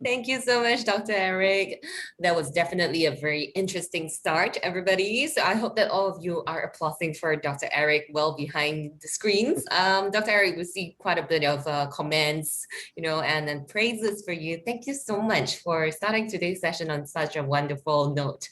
Thank you so much, Dr. Eric. That was definitely a very interesting start, everybody. So I hope that all of you are applauding for Dr. Eric well behind the screens. Dr. Eric, we see quite a bit of comments, and then praises for you. Thank you so much for starting today's session on such a wonderful note.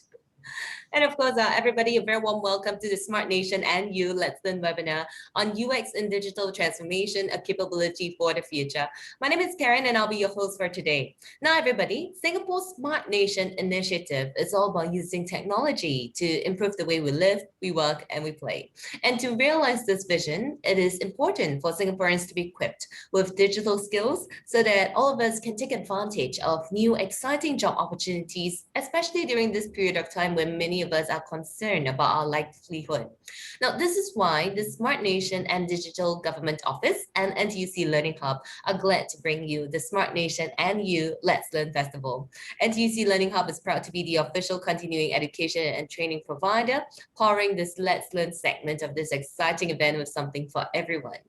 And of course, everybody, a very warm welcome to the Smart Nation and You Let's Learn webinar on UX in digital transformation, a capability for the future. My name is Karen and I'll be your host for today. Now, everybody, Singapore's Smart Nation initiative is all about using technology to improve the way we live, we work, and we play. And to realize this vision, it is important for Singaporeans to be equipped with digital skills so that all of us can take advantage of new exciting job opportunities, especially during this period of time when many of us are concerned about our livelihood. Now, this is why the Smart Nation and Digital Government Office and NTUC LearningHub are glad to bring you the Smart Nation and You Let's Learn Festival. NTUC LearningHub is proud to be the official continuing education and training provider, powering this Let's Learn segment of this exciting event with something for everyone.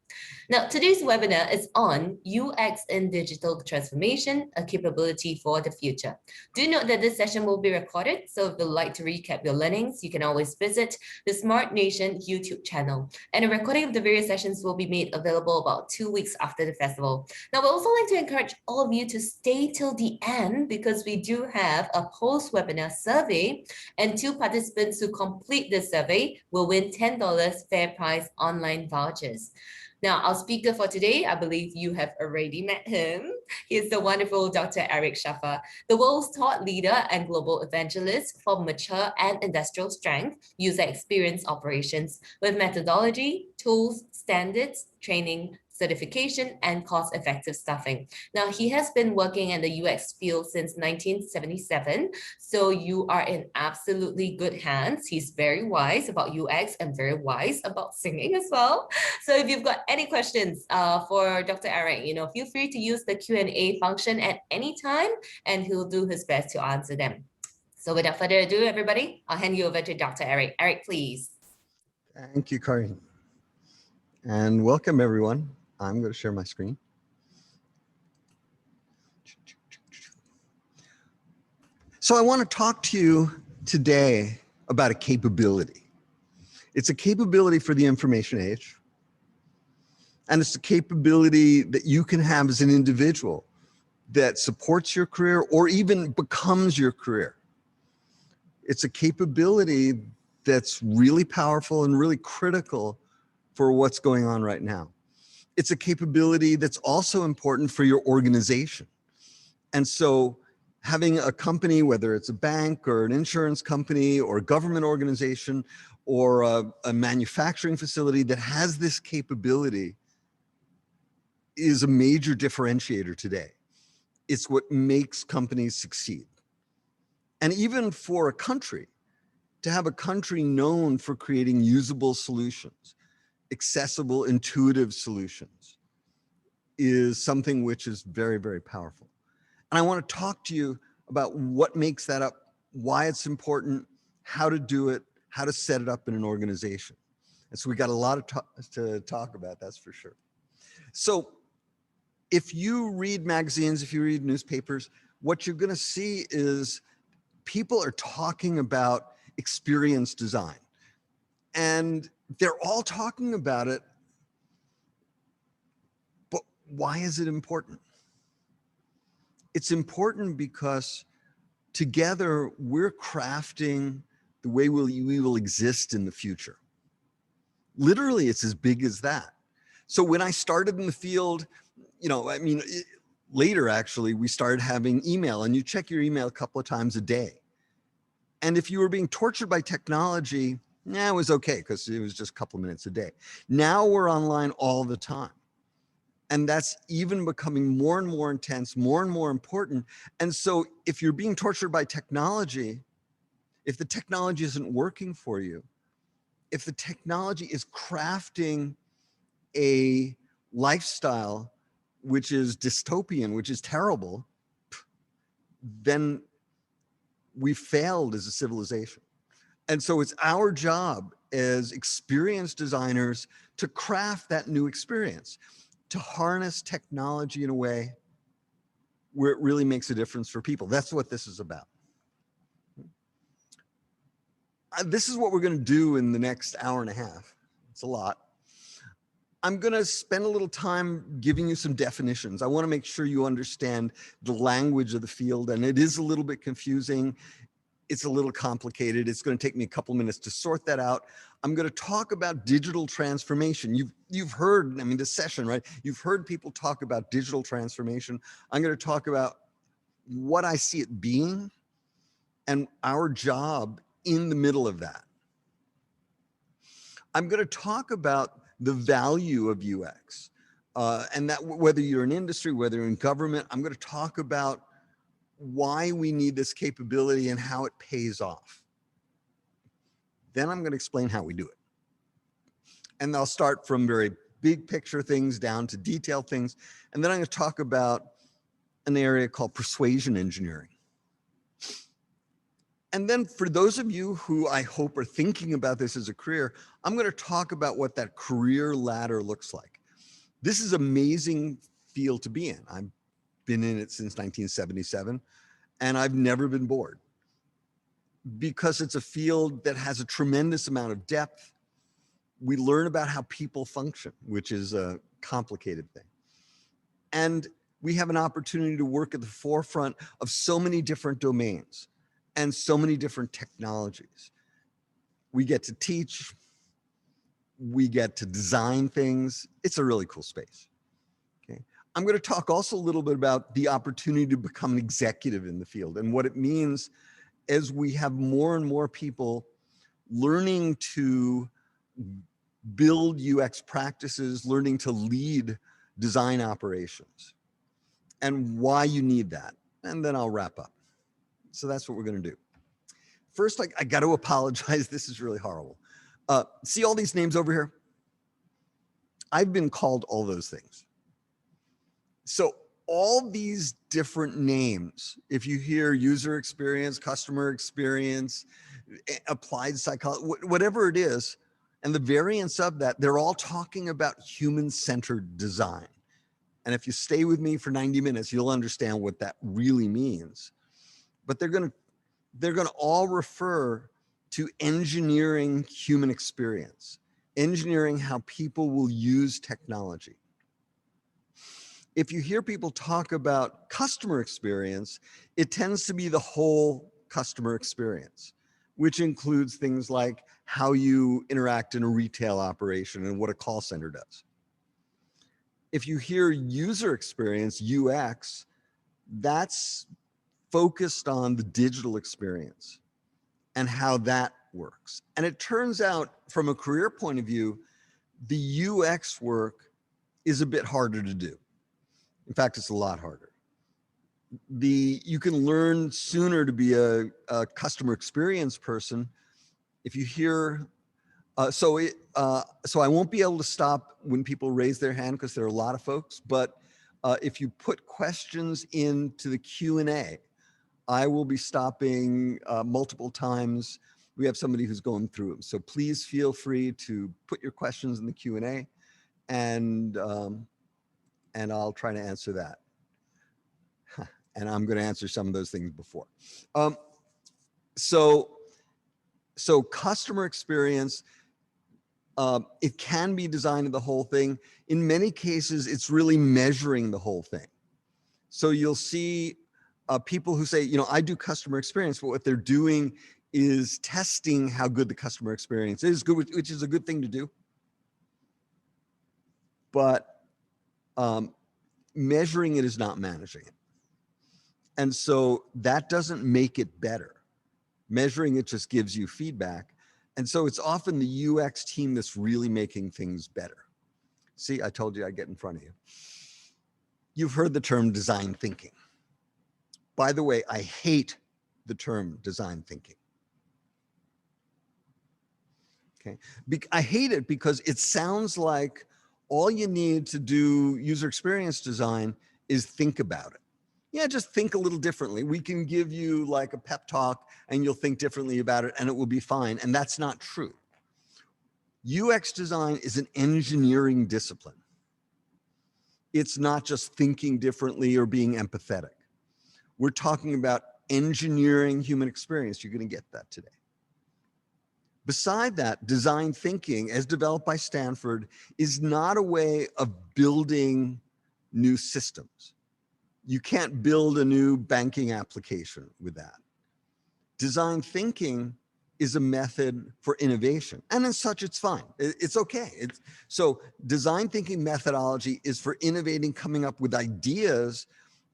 Now, today's webinar is on UX in digital transformation, a capability for the future. Do note that this session will be recorded, so if you'd like to recap your learnings, you can always visit the Smart Nation YouTube channel. And a recording of the various sessions will be made available about 2 weeks after the festival. Now, we'd also like to encourage all of you to stay till the end because we do have a post-webinar survey, and 2 participants who complete the survey will win $10 fair price online vouchers. Now, our speaker for today, I believe you have already met him. He is the wonderful Dr. Eric Schaffer, the world's thought leader and global evangelist for mature and industrial strength user experience operations with methodology, tools, standards, training, certification, and cost-effective staffing. Now, he has been working in the UX field since 1977, so you are in absolutely good hands. He's very wise about UX and very wise about singing as well. So if you've got any questions for Dr. Eric, feel free to use the Q&A function at any time, and he'll do his best to answer them. So without further ado, everybody, I'll hand you over to Dr. Eric. Eric, please. Thank you, Karin. And welcome, everyone. I'm going to share my screen. So I want to talk to you today about a capability. It's a capability for the information age. And it's a capability that you can have as an individual that supports your career or even becomes your career. It's a capability that's really powerful and really critical for what's going on right now. It's a capability that's also important for your organization. And so having a company, whether it's a bank or an insurance company or a government organization or a manufacturing facility that has this capability is a major differentiator today. It's what makes companies succeed. And even for a country, to have a country known for creating usable solutions, accessible, intuitive solutions is something which is very, very powerful. And I want to talk to you about what makes that up, why it's important, how to do it, how to set it up in an organization. And so we got a lot to talk about, that's for sure. So if you read magazines, if you read newspapers, what you're going to see is people are talking about experience design. And they're all talking about it, but why is it important? It's important because together we're crafting the way we will exist in the future. Literally, it's as big as that. So when I started in the field, later actually, we started having email, and you check your email a couple of times a day. And if you were being tortured by technology, it was okay because it was just a couple of minutes a day. Now we're online all the time. And that's even becoming more and more intense, more and more important. And so if you're being tortured by technology, if the technology isn't working for you, if the technology is crafting a lifestyle which is dystopian, which is terrible, then we failed as a civilization. And so it's our job as experienced designers to craft that new experience, to harness technology in a way where it really makes a difference for people. That's what this is about. This is what we're going to do in the next hour and a half. It's a lot. I'm going to spend a little time giving you some definitions. I want to make sure you understand the language of the field, and it is a little bit confusing. It's a little complicated. It's going to take me a couple minutes to sort that out. I'm going to talk about digital transformation. You've heard, I mean, this session, right? You've heard people talk about digital transformation. I'm going to talk about what I see it being and our job in the middle of that. I'm going to talk about the value of UX, and that whether you're in industry, whether you're in government, I'm going to talk about why we need this capability and how it pays off. Then I'm going to explain how we do it. And I'll start from very big picture things down to detailed things. And then I'm going to talk about an area called persuasion engineering. And then for those of you who I hope are thinking about this as a career, I'm going to talk about what that career ladder looks like. This is an amazing field to be in. I've been in it since 1977, and I've never been bored because it's a field that has a tremendous amount of depth. We learn about how people function, which is a complicated thing. And we have an opportunity to work at the forefront of so many different domains and so many different technologies. We get to teach, we get to design things. It's a really cool space. Okay. I'm going to talk also a little bit about the opportunity to become an executive in the field and what it means as we have more and more people learning to build UX practices, learning to lead design operations, and why you need that. And then I'll wrap up. So that's what we're going to do. First, I got to apologize. This is really horrible. See all these names over here? I've been called all those things. So all these different names, if you hear user experience, customer experience, applied psychology, whatever it is, and the variants of that, they're all talking about human-centered design. And if you stay with me for 90 minutes, you'll understand what that really means. But they're going to all refer to engineering human experience, engineering how people will use technology. If you hear people talk about customer experience, it tends to be the whole customer experience, which includes things like how you interact in a retail operation and what a call center does. If you hear user experience, UX, that's focused on the digital experience and how that works. And it turns out from a career point of view, the UX work is a bit harder to do. In fact, it's a lot harder. You can learn sooner to be a customer experience person if you hear, so I won't be able to stop when people raise their hand because there are a lot of folks, but if you put questions into the Q&A, I will be stopping multiple times. We have somebody who's going through them. So please feel free to put your questions in the Q&A and I'll try to answer that. And I'm going to answer some of those things before. So customer experience, it can be designing the whole thing. In many cases, it's really measuring the whole thing. So you'll see people who say, you know, I do customer experience, but what they're doing is testing how good the customer experience is, which is a good thing to do. But measuring it is not managing it. And so that doesn't make it better. Measuring it just gives you feedback. And so it's often the UX team that's really making things better. See, I told you I'd get in front of you. You've heard the term design thinking. By the way, I hate the term design thinking. Okay, I hate it because it sounds like all you need to do user experience design is think about it. Yeah, just think a little differently. We can give you like a pep talk and you'll think differently about it and it will be fine. And that's not true. UX design is an engineering discipline. It's not just thinking differently or being empathetic. We're talking about engineering human experience. You're going to get that today. Beside that, design thinking, as developed by Stanford, is not a way of building new systems. You can't build a new banking application with that. Design thinking is a method for innovation, and as such, it's fine. It's okay. So design thinking methodology is for innovating, coming up with ideas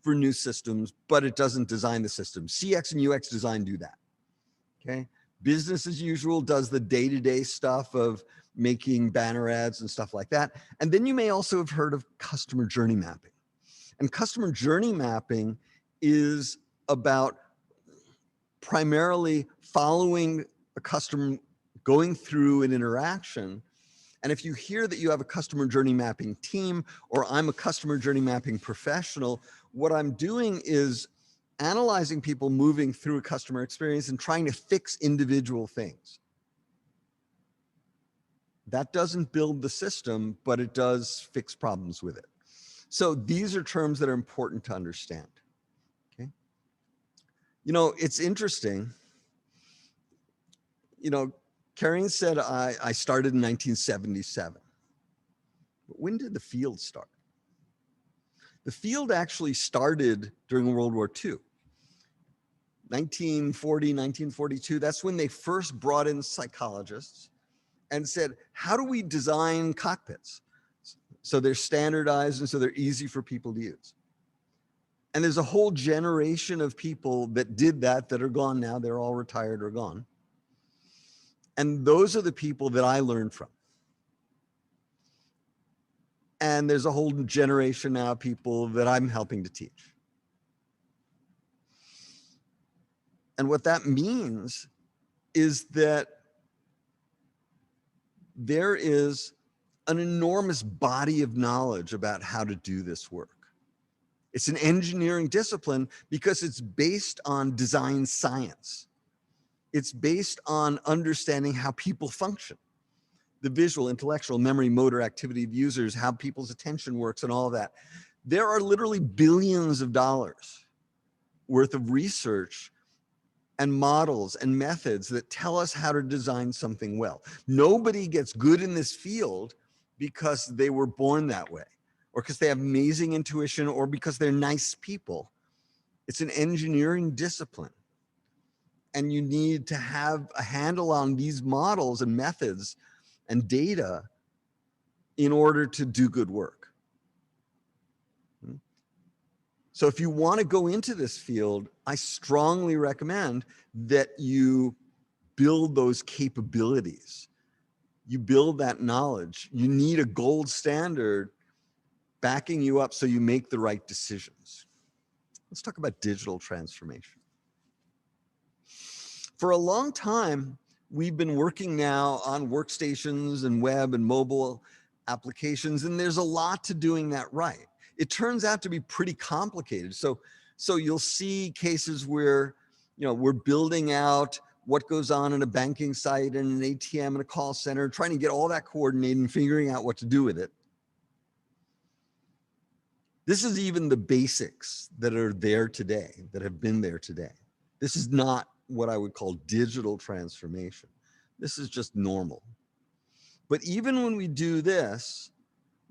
for new systems, but it doesn't design the system. CX and UX design do that, okay? Business as usual does the day-to-day stuff of making banner ads and stuff like that. And then you may also have heard of customer journey mapping. And customer journey mapping is about primarily following a customer, going through an interaction. And if you hear that you have a customer journey mapping team, or I'm a customer journey mapping professional, what I'm doing is analyzing people moving through a customer experience and trying to fix individual things. That doesn't build the system, but it does fix problems with it. So these are terms that are important to understand. Okay. You know, it's interesting. You know, Karen said I started in 1977. But when did the field start? The field actually started during World War II. 1940, 1942, that's when they first brought in psychologists and said, how do we design cockpits so they're standardized and so they're easy for people to use? And there's a whole generation of people that did that are gone now. They're all retired or gone. And those are the people that I learned from. And there's a whole generation now of people that I'm helping to teach. And what that means is that there is an enormous body of knowledge about how to do this work. It's an engineering discipline because it's based on design science. It's based on understanding how people function, the visual, intellectual, memory, motor activity of users, how people's attention works and all of that. There are literally billions of dollars worth of research and models and methods that tell us how to design something well. Nobody gets good in this field because they were born that way, or because they have amazing intuition, or because they're nice people. It's an engineering discipline. And you need to have a handle on these models and methods and data in order to do good work. So if you want to go into this field, I strongly recommend that you build those capabilities. You build that knowledge. You need a gold standard backing you up so you make the right decisions. Let's talk about digital transformation. For a long time, we've been working now on workstations and web and mobile applications, and there's a lot to doing that right. It turns out to be pretty complicated. So you'll see cases where, you know, we're building out what goes on in a banking site and an ATM and a call center, trying to get all that coordinated and figuring out what to do with it. This is even the basics that are there today, that have been there today. This is not what I would call digital transformation. This is just normal. But even when we do this,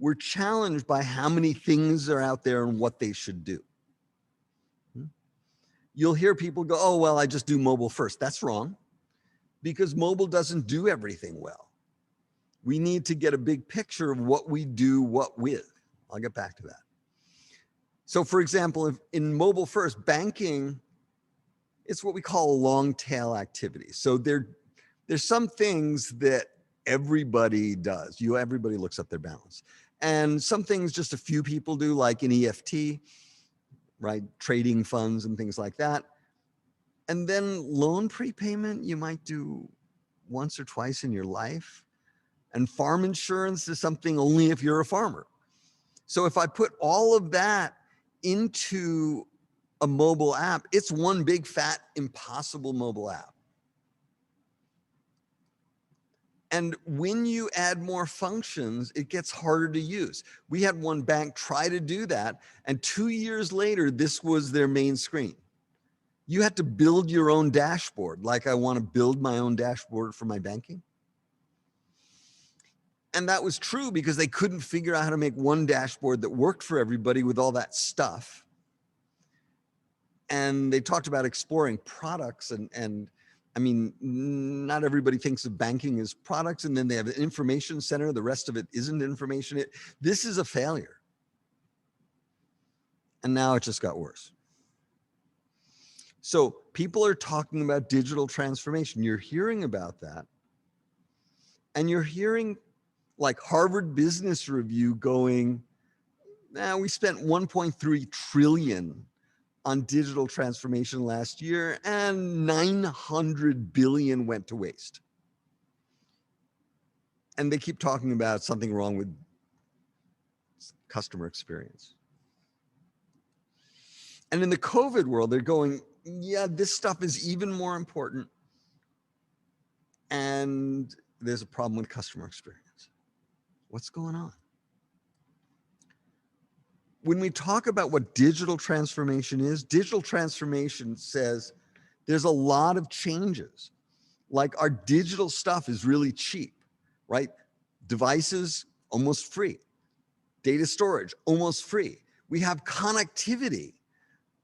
we're challenged by how many things are out there and what they should do. You'll hear people go, oh, well, I just do mobile first. That's wrong, because mobile doesn't do everything well. We need to get a big picture of what we do what with. I'll get back to that. So for example, if in mobile first, banking, it's what we call a long tail activity. So there's some things that everybody does. Everybody looks up their balance. And some things just a few people do, like an EFT, right? Trading funds and things like that. And then loan prepayment, you might do once or twice in your life. And farm insurance is something only if you're a farmer. So if I put all of that into a mobile app, it's one big fat impossible mobile app. And when you add more functions, it gets harder to use. We had one bank try to do that, and 2 years later, this was their main screen. You had to build your own dashboard, like I want to build my own dashboard for my banking. And that was true because they couldn't figure out how to make one dashboard that worked for everybody with all that stuff. And they talked about exploring products, and I mean, not everybody thinks of banking as products, and then they have an information center. The rest of it isn't information. This is a failure. And now it just got worse. So people are talking about digital transformation. You're hearing about that. And you're hearing like Harvard Business Review going, we spent 1.3 trillion on digital transformation last year, and 900 billion went to waste. And they keep talking about something wrong with customer experience. And in the COVID world, they're going, yeah, this stuff is even more important. And there's a problem with customer experience. What's going on? When we talk about what digital transformation is, digital transformation says there's a lot of changes. Like our digital stuff is really cheap, right? Devices, almost free. Data storage, almost free. We have connectivity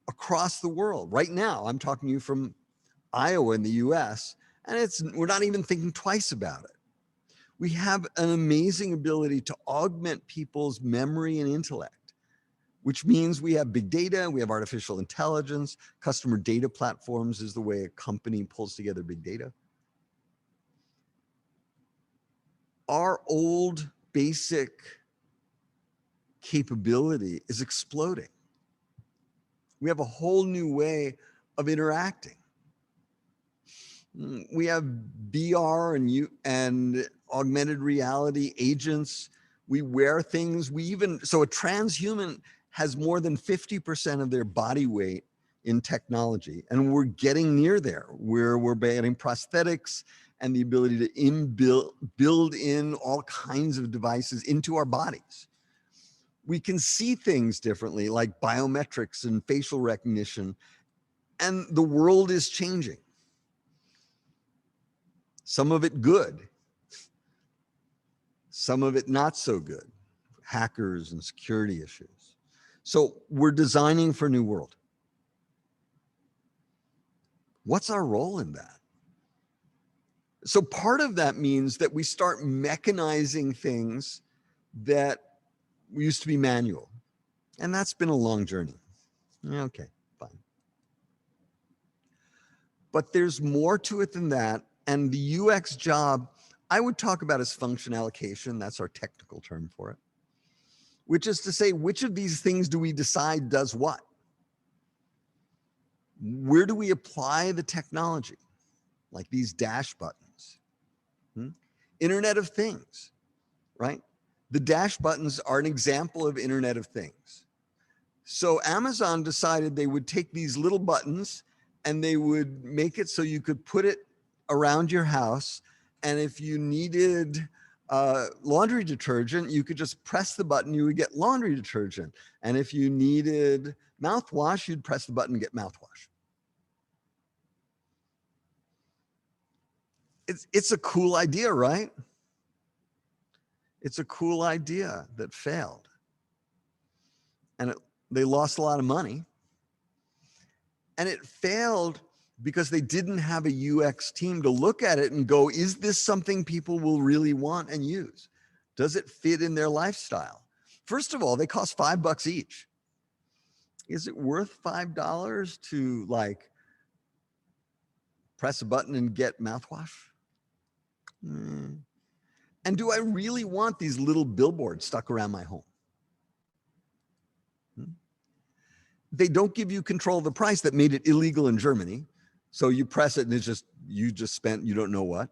across the world. Right now, I'm talking to you from Iowa in the US, and we're not even thinking twice about it. We have an amazing ability to augment people's memory and intellect, which means we have big data, we have artificial intelligence, customer data platforms is the way a company pulls together big data. Our old basic capability is exploding. We have a whole new way of interacting. We have VR and augmented reality agents. We wear things. So a transhuman has more than 50% of their body weight in technology. And we're getting near there, where we're adding prosthetics and the ability to build in all kinds of devices into our bodies. We can see things differently, like biometrics and facial recognition, and the world is changing. Some of it good, some of it not so good, hackers and security issues. So we're designing for a new world. What's our role in that? So part of that means that we start mechanizing things that used to be manual. And that's been a long journey. Okay, fine. But there's more to it than that. And the UX job, I would talk about as function allocation. That's our technical term for it, which is to say, which of these things do we decide does what? Where do we apply the technology? Like these dash buttons. Internet of Things, right? The dash buttons are an example of Internet of Things. So Amazon decided they would take these little buttons and they would make it so you could put it around your house. And if you needed laundry detergent, you could just press the button, you would get laundry detergent. And if you needed mouthwash, you'd press the button and get mouthwash. It's a cool idea, right? It's a cool idea that failed. And they lost a lot of money. And it failed because they didn't have a UX team to look at it and go, is this something people will really want and use? Does it fit in their lifestyle? First of all, they cost $5 each. Is it worth $5 to like press a button and get mouthwash? And do I really want these little billboards stuck around my home? They don't give you control of the price. That made it illegal in Germany. So you press it and it's just, you just spent, you don't know what.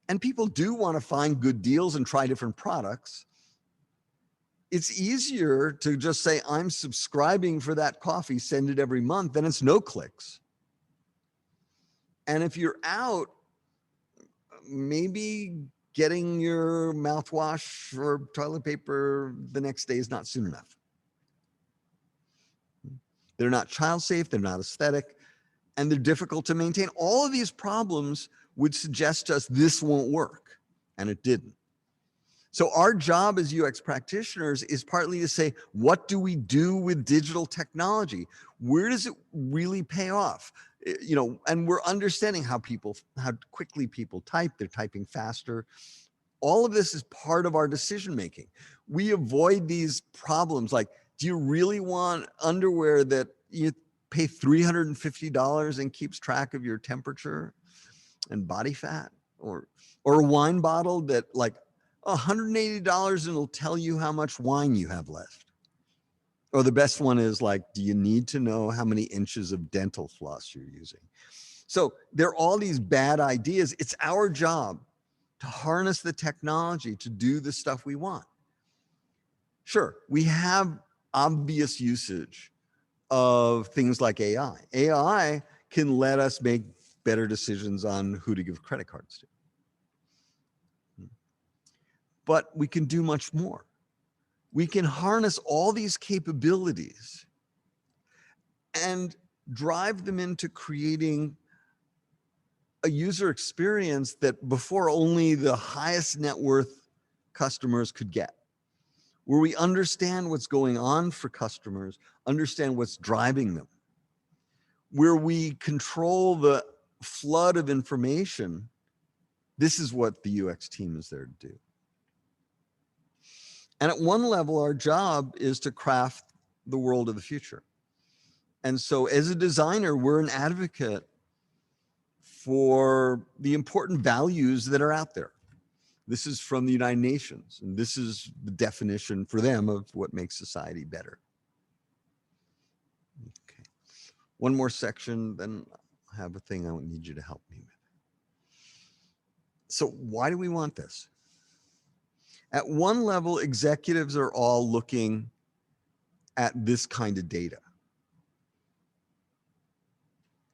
And people do want to find good deals and try different products. It's easier to just say, I'm subscribing for that coffee, send it every month, then it's no clicks. And if you're out, maybe getting your mouthwash or toilet paper the next day is not soon enough. They're not child safe, they're not aesthetic, and they're difficult to maintain. All of these problems would suggest to us this won't work, and it didn't. So our job as UX practitioners is partly to say, what do we do with digital technology? Where does it really pay off? You know, and we're understanding how quickly people type, they're typing faster. All of this is part of our decision making. We avoid these problems like, do you really want underwear that you pay $350 and keeps track of your temperature and body fat, or a wine bottle that like $180 and it'll tell you how much wine you have left? Or the best one is like, do you need to know how many inches of dental floss you're using? So there are all these bad ideas. It's our job to harness the technology to do the stuff we want. Sure, we have obvious usage of things like AI. AI can let us make better decisions on who to give credit cards to. But we can do much more. We can harness all these capabilities and drive them into creating a user experience that before only the highest net worth customers could get, where we understand what's going on for customers, understand what's driving them, where we control the flood of information. This is what the UX team is there to do. And at one level, our job is to craft the world of the future. And so as a designer, we're an advocate for the important values that are out there. This is from the United Nations, and this is the definition for them of what makes society better. Okay. One more section, then I have a thing I need you to help me with. So why do we want this? At one level, executives are all looking at this kind of data.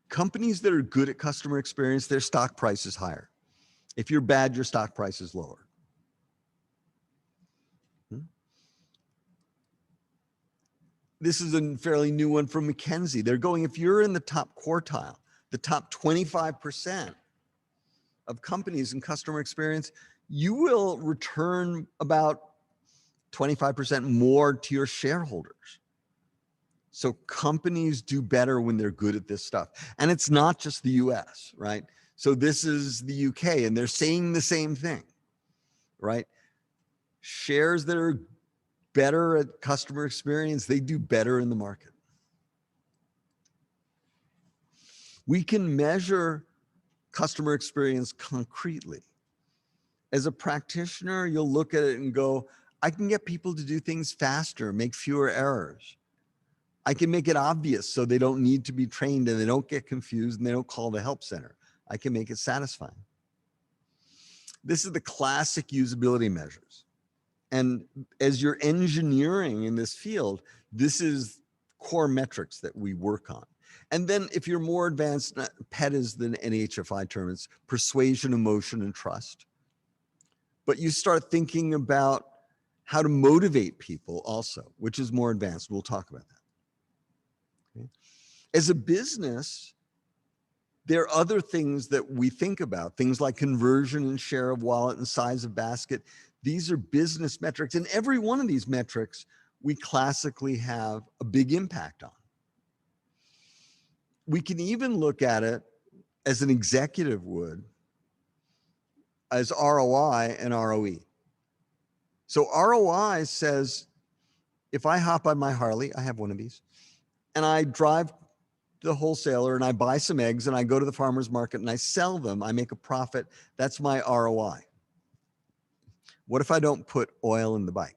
Companies that are good at customer experience, their stock price is higher. If you're bad, your stock price is lower. This is a fairly new one from McKinsey. They're going, if you're in the top quartile, the top 25% of companies in customer experience, you will return about 25% more to your shareholders. So companies do better when they're good at this stuff. And it's not just the US, right? So this is the UK, and they're saying the same thing, right? Shares that are better at customer experience, they do better in the market. We can measure customer experience concretely. As a practitioner, you'll look at it and go, I can get people to do things faster, make fewer errors. I can make it obvious so they don't need to be trained and they don't get confused and they don't call the help center. I can make it satisfying. This is the classic usability measures. And as you're engineering in this field, this is core metrics that we work on. And then if you're more advanced, PET is the NHFI term, it's persuasion, emotion, and trust. But you start thinking about how to motivate people also, which is more advanced. We'll talk about that. Okay. As a business, there are other things that we think about, things like conversion and share of wallet and size of basket. These are business metrics, and every one of these metrics we classically have a big impact on. We can even look at it as an executive would, as ROI and ROE. So ROI says, if I hop on my Harley, I have one of these, and I drive to the wholesaler and I buy some eggs and I go to the farmer's market and I sell them, I make a profit. That's my ROI. What if I don't put oil in the bike?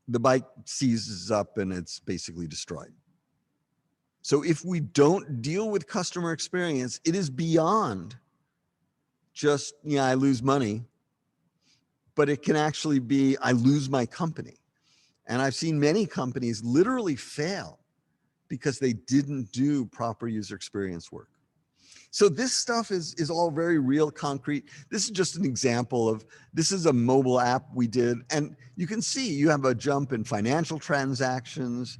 The bike seizes up and it's basically destroyed. So if we don't deal with customer experience, it is beyond just, yeah, I lose money, but it can actually be, I lose my company. And I've seen many companies literally fail because they didn't do proper user experience work. So this stuff is all very real, concrete. This is just an example of, this is a mobile app we did. And you can see you have a jump in financial transactions,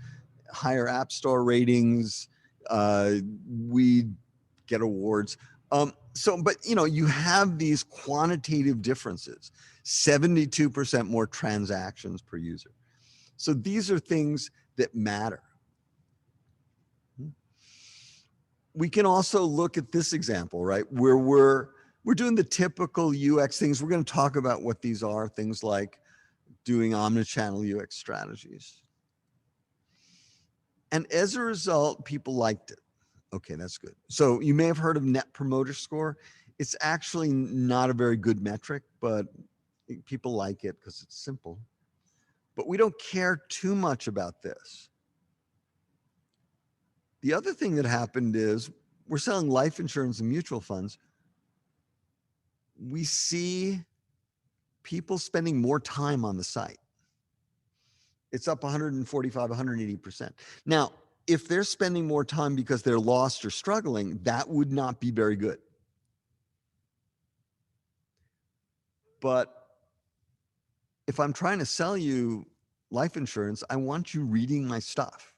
higher app store ratings. We get awards. But you have these quantitative differences, 72% more transactions per user. So these are things that matter. We can also look at this example, right? Where we're doing the typical UX things. We're going to talk about what these are, things like doing omnichannel UX strategies. And as a result, people liked it. Okay, that's good. So you may have heard of Net Promoter Score. It's actually not a very good metric, but people like it because it's simple. But we don't care too much about this. The other thing that happened is we're selling life insurance and mutual funds. We see people spending more time on the site. It's up 145, 180%. Now, if they're spending more time because they're lost or struggling, that would not be very good. But if I'm trying to sell you life insurance, I want you reading my stuff.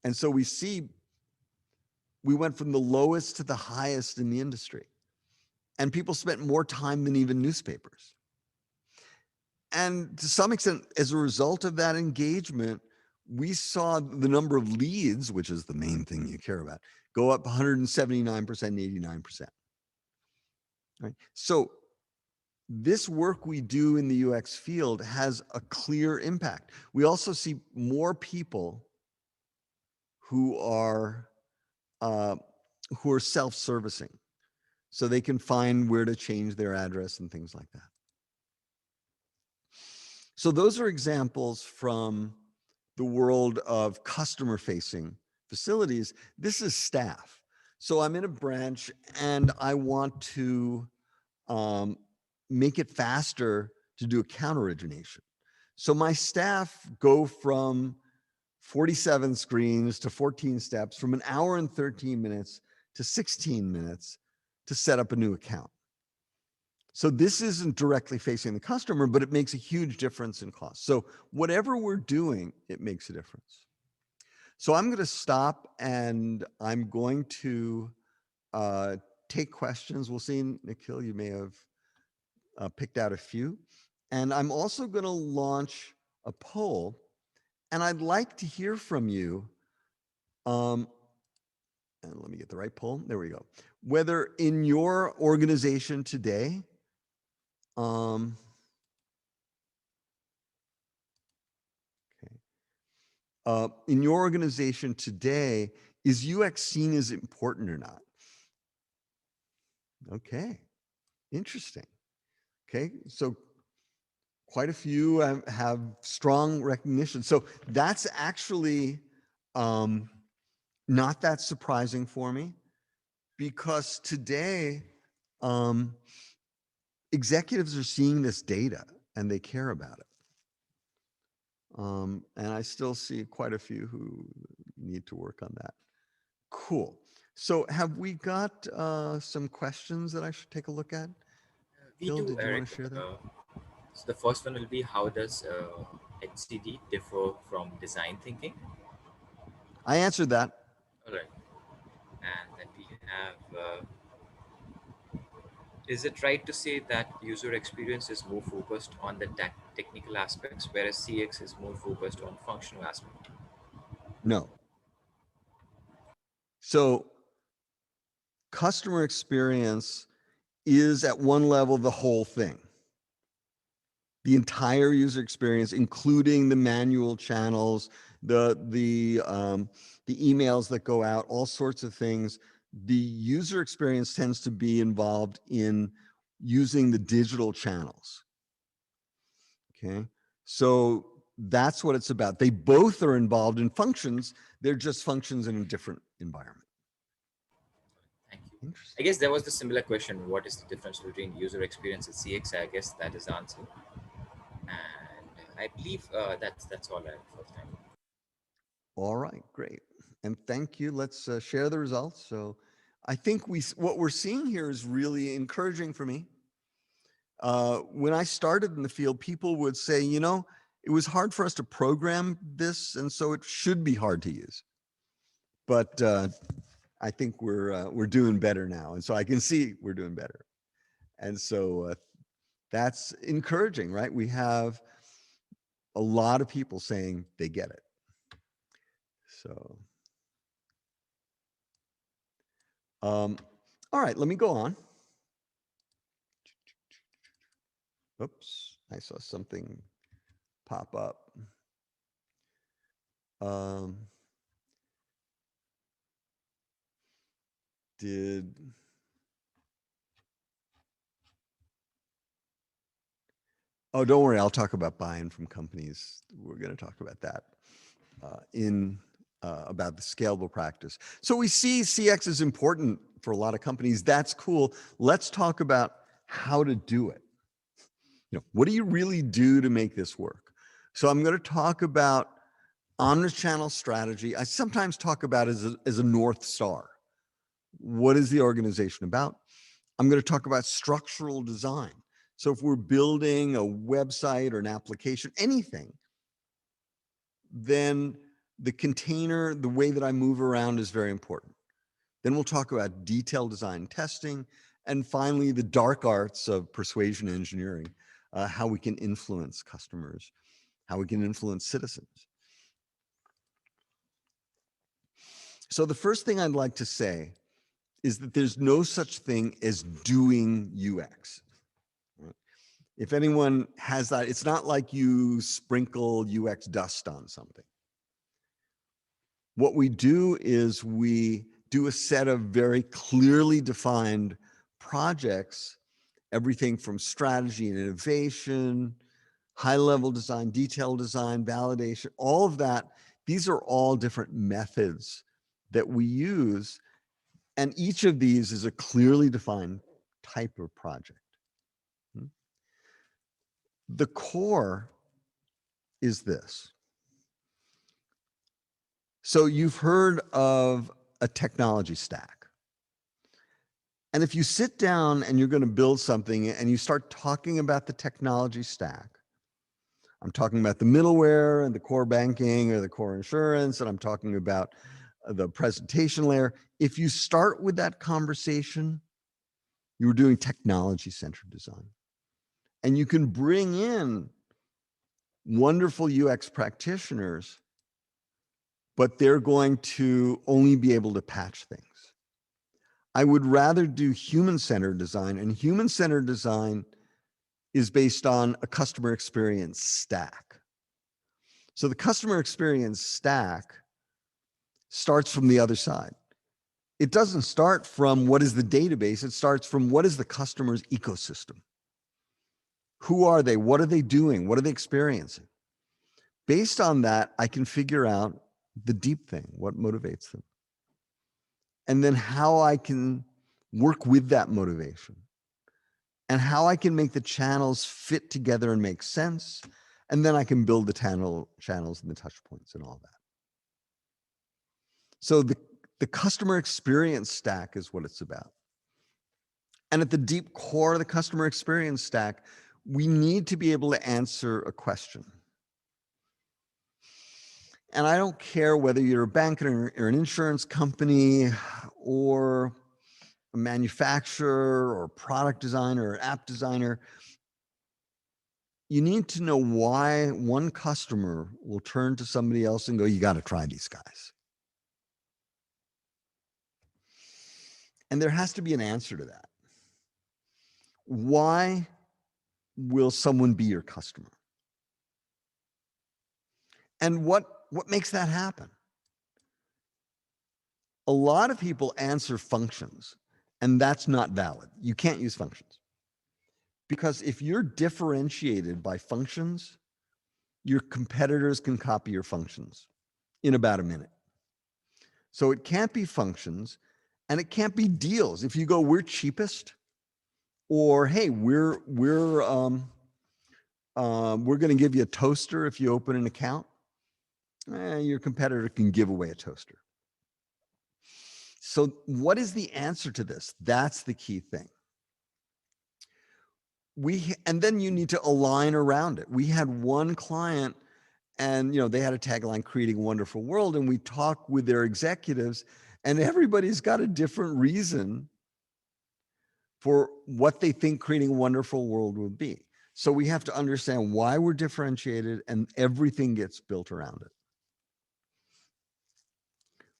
And so we see we went from the lowest to the highest in the industry. And people spent more time than even newspapers. And to some extent, as a result of that engagement, we saw the number of leads, which is the main thing you care about, go up 179%, 89%. Right? So this work we do in the UX field has a clear impact. We also see more people who are self-servicing, so they can find where to change their address and things like that. So those are examples from the world of customer-facing facilities. This is staff. So I'm in a branch and I want to make it faster to do account origination. So my staff go from 47 screens to 14 steps, from an hour and 13 minutes to 16 minutes to set up a new account. So this isn't directly facing the customer, but it makes a huge difference in cost. So whatever we're doing, it makes a difference. So I'm going to stop and I'm going to take questions. We'll see, Nikhil, you may have picked out a few. And I'm also going to launch a poll, and I'd like to hear from you. And let me get the right poll. There we go. Whether in your organization today, in your organization today, is UX seen as important or not? Okay, interesting. Okay, so quite a few have strong recognition. So that's actually not that surprising for me, because today executives are seeing this data and they care about it. And I still see quite a few who need to work on that. Cool. So have we got some questions that I should take a look at? We Phil, do, did you Eric. want to share that? So the first one will be, how does HCD differ from design thinking? I answered that. All right. And then we have, is it right to say that user experience is more focused on the technical aspects, whereas CX is more focused on functional aspect? No. So customer experience is at one level the whole thing. The entire user experience, including the manual channels, the emails that go out, all sorts of things. The user experience tends to be involved in using the digital channels. Okay, so that's what it's about. They both are involved in functions. They're just functions in a different environment. Thank you. I guess there was the similar question, what is the difference between user experience and CX? I guess that is the answer. And I believe that's all I have for time. All right, great. And thank you. Let's share the results. So I think what we're seeing here is really encouraging for me. When I started in the field, people would say, you know, it was hard for us to program this, and so it should be hard to use. But I think we're doing better now, and so I can see we're doing better, and so that's encouraging, right? We have a lot of people saying they get it. So, all right, let me go on. Oops, I saw something pop up. Oh, don't worry, I'll talk about buying from companies. We're going to talk about that about the scalable practice. So we see CX is important for a lot of companies. That's cool. Let's talk about how to do it. You know, what do you really do to make this work? So I'm going to talk about omnichannel strategy. I sometimes talk about it as a North Star. What is the organization about? I'm going to talk about structural design. So if we're building a website or an application, anything, then the container, the way that I move around is very important. Then we'll talk about detailed design testing. And finally, the dark arts of persuasion engineering, how we can influence customers, how we can influence citizens. So the first thing I'd like to say is that there's no such thing as doing UX. If anyone has that, it's not like you sprinkle UX dust on something. What we do is we do a set of very clearly defined projects, everything from strategy and innovation, high-level design, detailed design, validation, all of that. These are all different methods that we use, and each of these is a clearly defined type of project. The core is this. So you've heard of a technology stack. And if you sit down and you're going to build something and you start talking about the technology stack, I'm talking about the middleware and the core banking or the core insurance, and I'm talking about the presentation layer. If you start with that conversation, you're doing technology-centered design. And you can bring in wonderful UX practitioners, but they're going to only be able to patch things. I would rather do human-centered design, and human-centered design is based on a customer experience stack. So the customer experience stack starts from the other side. It doesn't start from what is the database, it starts from what is the customer's ecosystem. Who are they? What are they doing? What are they experiencing? Based on that, I can figure out the deep thing, what motivates them. And then how I can work with that motivation and how I can make the channels fit together and make sense. And then I can build the channels and the touch points and all that. So the customer experience stack is what it's about. And at the deep core of the customer experience stack, we need to be able to answer a question. And I don't care whether you're a bank or an insurance company or a manufacturer or product designer or app designer, you need to know why one customer will turn to somebody else and go, you got to try these guys. And there has to be an answer to that. Why will someone be your customer? And what makes that happen? A lot of people answer functions, and that's not valid. You can't use functions. Because if you're differentiated by functions, your competitors can copy your functions in about a minute. So it can't be functions, and it can't be deals. If you go, we're cheapest, or hey, we're going to give you a toaster if you open an account, your competitor can give away a toaster. So what is the answer to this? That's the key thing. And then you need to align around it. We had one client and, they had a tagline, creating a wonderful world. And we talked with their executives and everybody's got a different reason for what they think creating a wonderful world would be. So we have to understand why we're differentiated and everything gets built around it.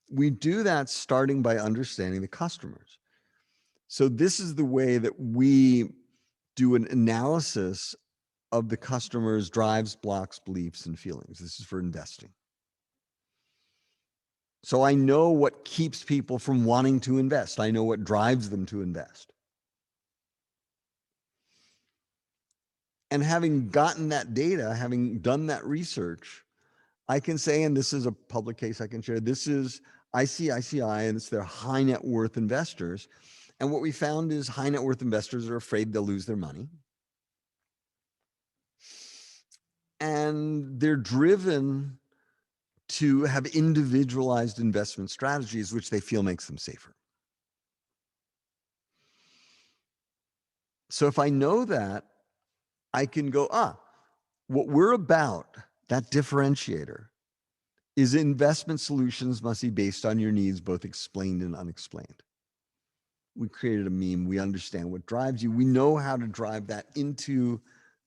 We do that starting by understanding the customers. So this is the way that we do an analysis of the customer's drives, blocks, beliefs, and feelings. This is for investing. So I know what keeps people from wanting to invest. I know what drives them to invest. And having gotten that data, having done that research, I can say, and this is a public case I can share, this is ICICI and it's their high net worth investors. And what we found is high net worth investors are afraid they'll lose their money. And they're driven to have individualized investment strategies, which they feel makes them safer. So if I know that, I can go, what we're about, that differentiator, is investment solutions must be based on your needs, both explained and unexplained. We created a meme. We understand what drives you. We know how to drive that into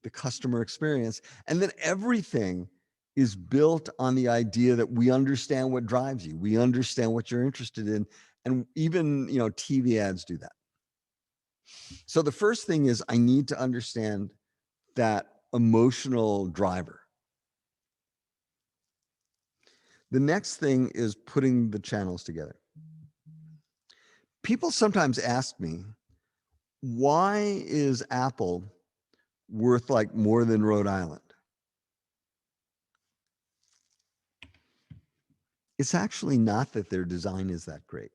the customer experience. And then everything is built on the idea that we understand what drives you. We understand what you're interested in. And even, TV ads do that. So the first thing is I need to understand that emotional driver. The next thing is putting the channels together. People sometimes ask me, why is Apple worth like more than Rhode Island? It's actually not that their design is that great.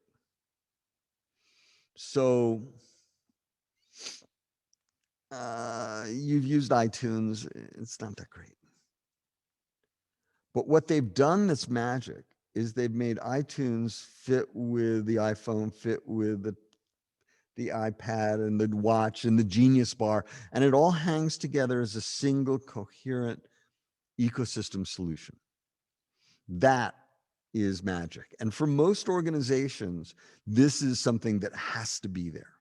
So you've used iTunes, it's not that great. But what they've done that's magic is they've made iTunes fit with the iPhone, fit with the iPad and the watch and the Genius Bar, and it all hangs together as a single coherent ecosystem solution. That is magic. And for most organizations, this is something that has to be there.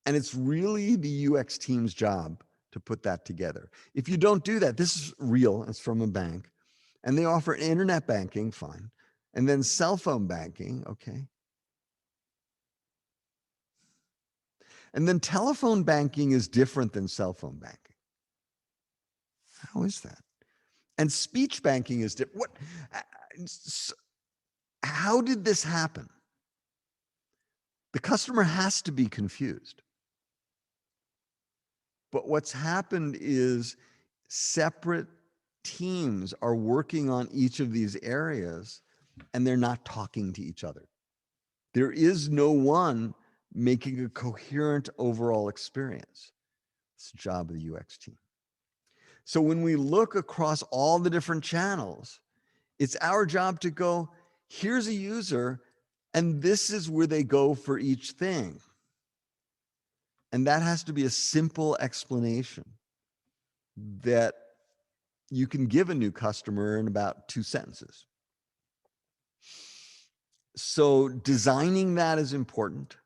And it's really the UX team's job to put that together. If you don't do that, this is real, it's from a bank, and they offer internet banking, fine. And then cell phone banking, okay. And then telephone banking is different than cell phone banking. How is that? And speech banking is different. How did this happen? The customer has to be confused. But what's happened is separate teams are working on each of these areas and they're not talking to each other. There is no one making a coherent overall experience. It's the job of the UX team. So when we look across all the different channels, it's our job to go, here's a user, and this is where they go for each thing. And that has to be a simple explanation that you can give a new customer in about 2 sentences. So designing that is important.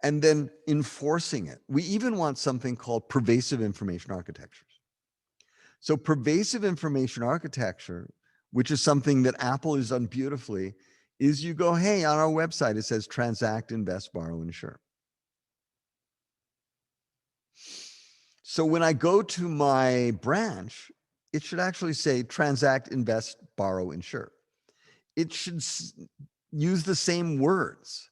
And then enforcing it. We even want something called pervasive information architectures. So pervasive information architecture, which is something that Apple has done beautifully, is you go, hey, on our website, it says transact, invest, borrow, insure. So when I go to my branch, it should actually say transact, invest, borrow, insure. It should use the same words,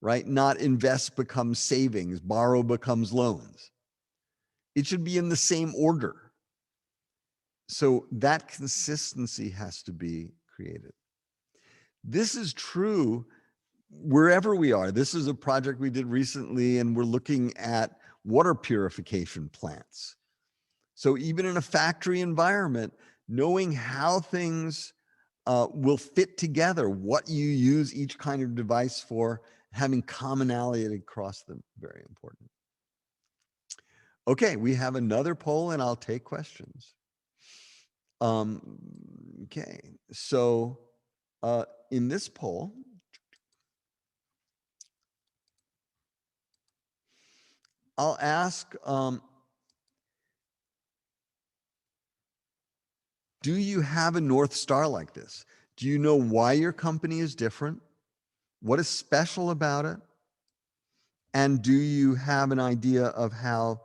right? Not invest becomes savings, borrow becomes loans. It should be in the same order. So that consistency has to be created. This is true wherever we are. This is a project we did recently, and we're looking at water purification plants. So even in a factory environment, knowing how things will fit together what you use each kind of device for, having commonality across them, very important. Okay, we have another poll and I'll take questions. Okay, so in this poll, I'll ask, do you have a North Star like this? Do you know why your company is different? What is special about it? And do you have an idea of how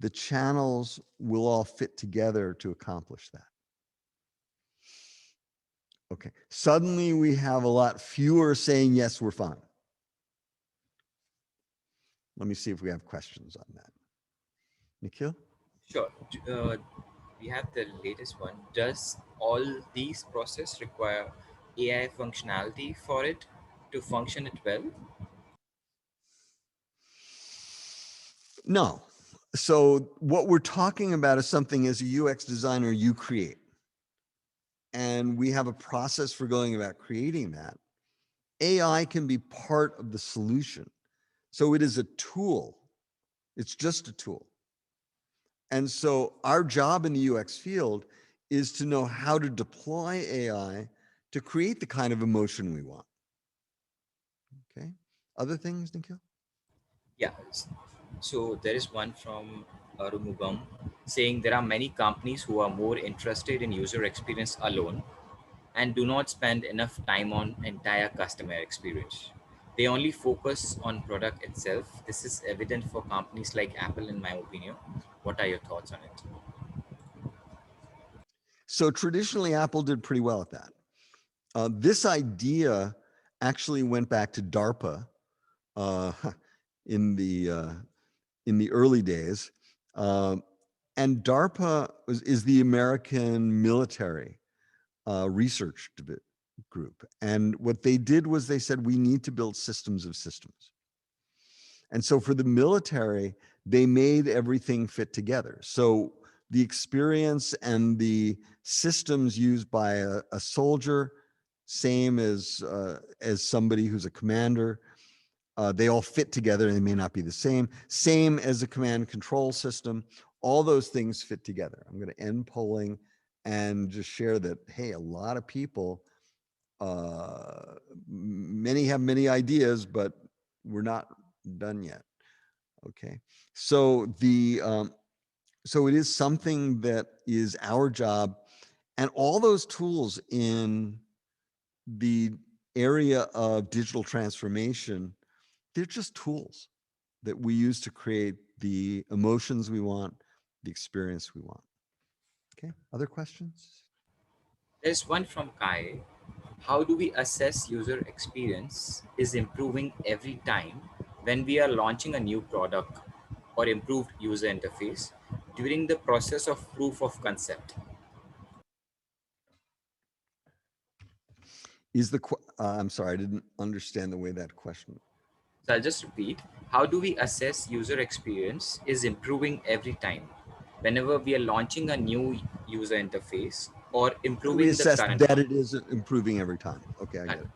the channels will all fit together to accomplish that? Okay, suddenly we have a lot fewer saying, yes, we're fine. Let me see if we have questions on that. Nikhil? Sure. We have the latest one. Does all these process require AI functionality for it to function it well? No. So what we're talking about is something as a UX designer you create. And we have a process for going about creating that. AI can be part of the solution. So it is a tool. It's just a tool. And so our job in the UX field is to know how to deploy AI to create the kind of emotion we want. Okay. Other things, Nikhil? Yeah. So there is one from Arumugam saying there are many companies who are more interested in user experience alone and do not spend enough time on entire customer experience. They only focus on product itself. This is evident for companies like Apple, in my opinion. What are your thoughts on it? So traditionally, Apple did pretty well at that. This idea actually went back to DARPA uh, in the early days, and DARPA is the American military research group. And what they did was they said, we need to build systems of systems. And so for the military, they made everything fit together. So the experience and the systems used by a soldier, same as somebody who's a commander, they all fit together and they may not be the same. Same as a command control system. All those things fit together. I'm going to end polling and just share that, hey, a lot of people, many have many ideas, but we're not done yet. Okay, so so it is something that is our job, and all those tools in the area of digital transformation, they're just tools that we use to create the emotions we want, the experience we want. Okay, other questions? There's one from Kai. How do we assess user experience is improving every time when we are launching a new product or improved user interface during the process of proof of concept? I'm sorry, I didn't understand the way that question. So I'll just repeat. How do we assess user experience is improving every time whenever we are launching a new user interface or How do we improving the assess current that one? it is improving every time? Okay, I get it.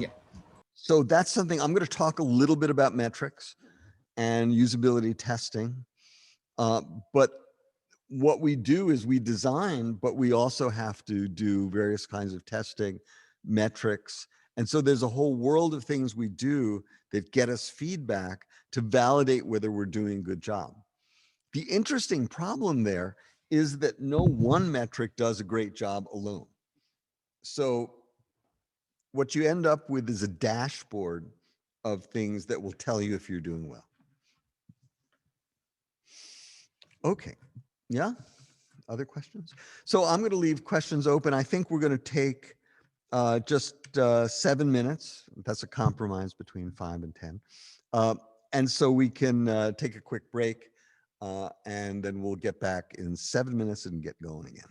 Yeah. So that's something I'm going to talk a little bit about metrics and usability testing. But what we do is we design, but we also have to do various kinds of testing, metrics. And so there's a whole world of things we do that get us feedback to validate whether we're doing a good job. The interesting problem there is that no one metric does a great job alone. So what you end up with is a dashboard of things that will tell you if you're doing well. Okay, yeah, other questions? So I'm going to leave questions open. I think we're going to take just 7 minutes. That's a compromise between 5 and 10. And so we can take a quick break and then we'll get back in 7 minutes and get going again.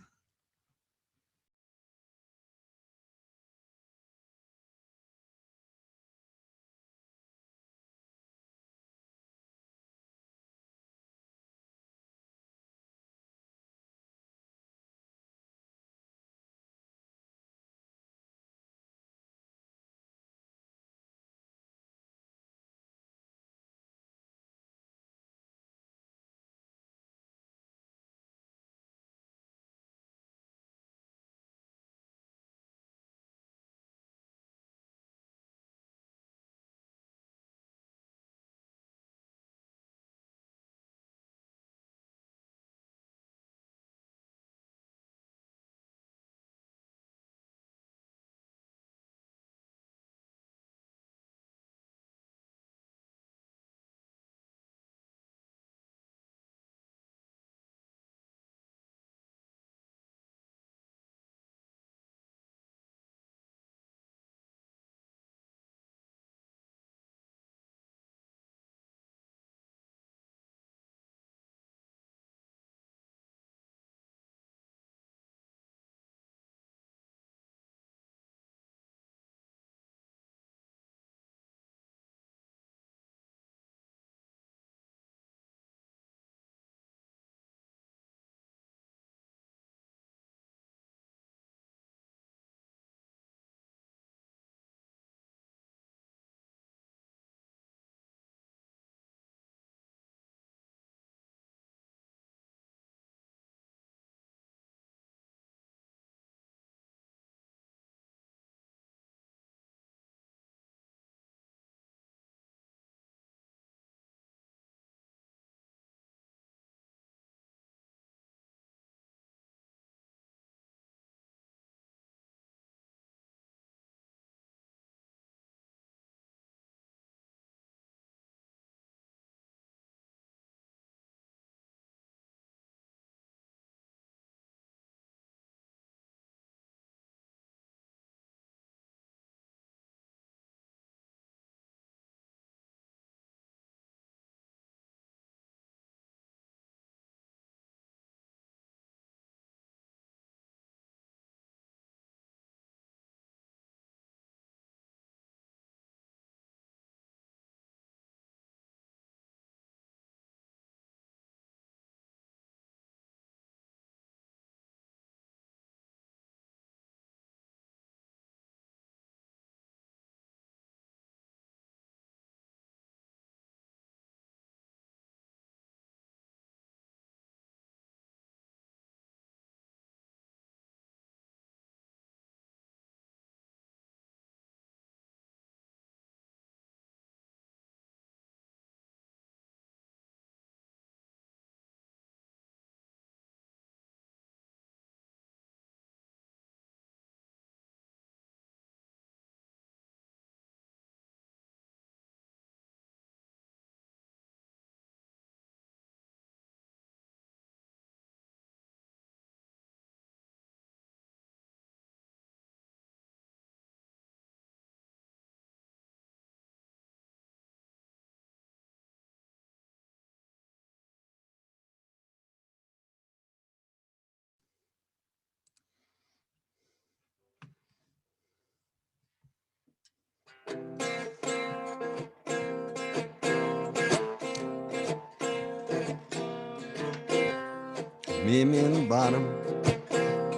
meet me in the bottom.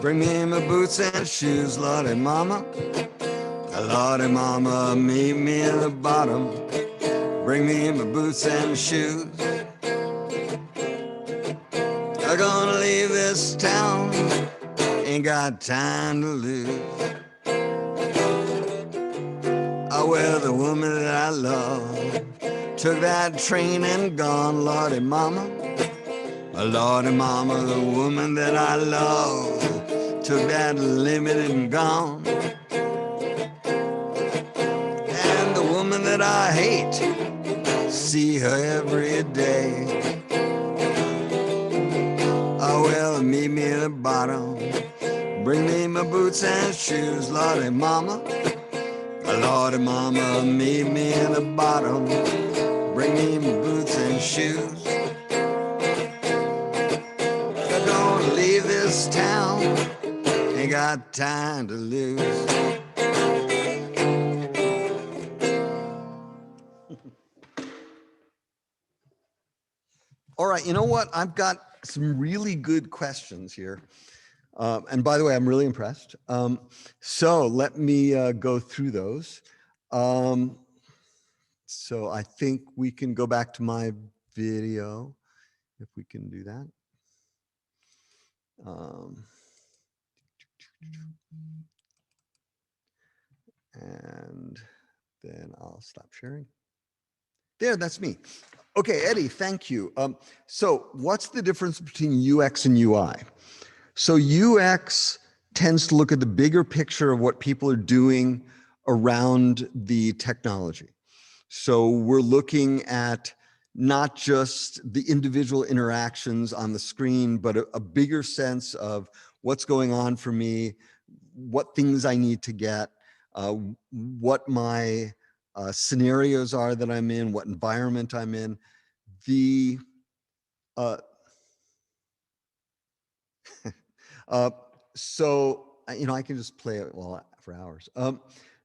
Bring me my boots and shoes, Lordy Mama. Lordy Mama, meet me in the bottom. Bring me my boots and shoes. I'm gonna leave this town, ain't got time to lose. Oh, well, the woman that I love took that train and gone, Lordy Mama. Lordy Mama, the woman that I love took that limit and gone. And the woman that I hate, see her every day. Oh, well, meet me in the bottom. Bring me my boots and shoes, Lordy Mama. Lordy Mama, meet me in the bottom. Bring me my boots and shoes. I'm gonna leave this town, ain't got time to lose. All right, you know what? I've got some really good questions here. And by the way, I'm really impressed. So let me go through those. So I think we can go back to my video, if we can do that. And then I'll stop sharing. There, that's me. Okay, Eddie, thank you. So what's the difference between UX and UI? So UX tends to look at the bigger picture of what people are doing around the technology. So we're looking at not just the individual interactions on the screen, but a bigger sense of what's going on for me, what things I need to get, what my scenarios are that I'm in, what environment I'm in. The so you know, I can just play it for hours.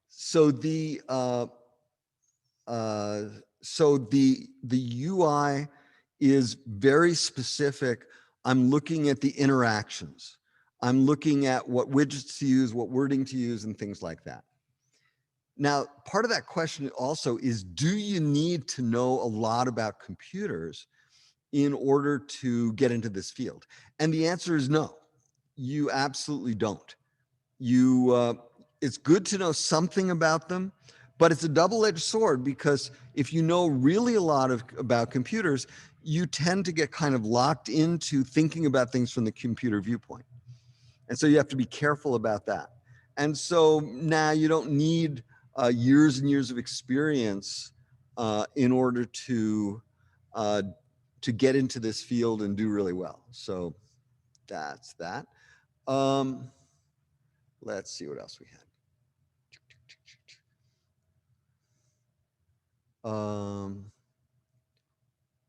So the UI is very specific. I'm looking at the interactions. I'm looking at what widgets to use, what wording to use, and things like that. Now, part of that question also is, do you need to know a lot about computers in order to get into this field? And the answer is no, you absolutely don't. It's good to know something about them, but it's a double-edged sword, because if you know really a lot about computers, you tend to get kind of locked into thinking about things from the computer viewpoint. And so you have to be careful about that. And so now you don't need years and years of experience in order to get into this field and do really well. So that's that. Let's see what else we had.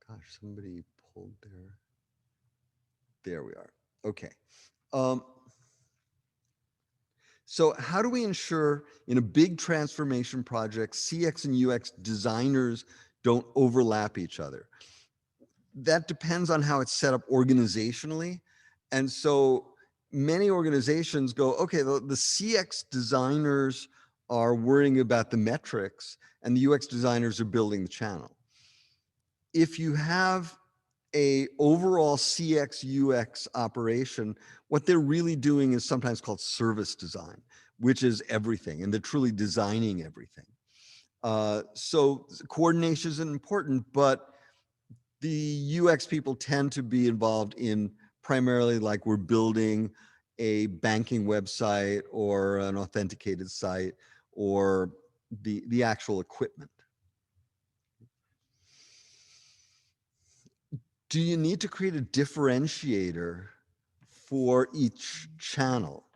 Gosh, somebody pulled there. There we are. Okay. So how do we ensure in a big transformation project, CX and UX designers don't overlap each other? That depends on how it's set up organizationally. And so many organizations go, okay, the CX designers are worrying about the metrics and the UX designers are building the channel. If you have a overall CX UX operation, what they're really doing is sometimes called service design, which is everything, and they're truly designing everything. So coordination is important, but the UX people tend to be involved in primarily, like, we're building a banking website or an authenticated site or the actual equipment. Do you need to create a differentiator for each channel?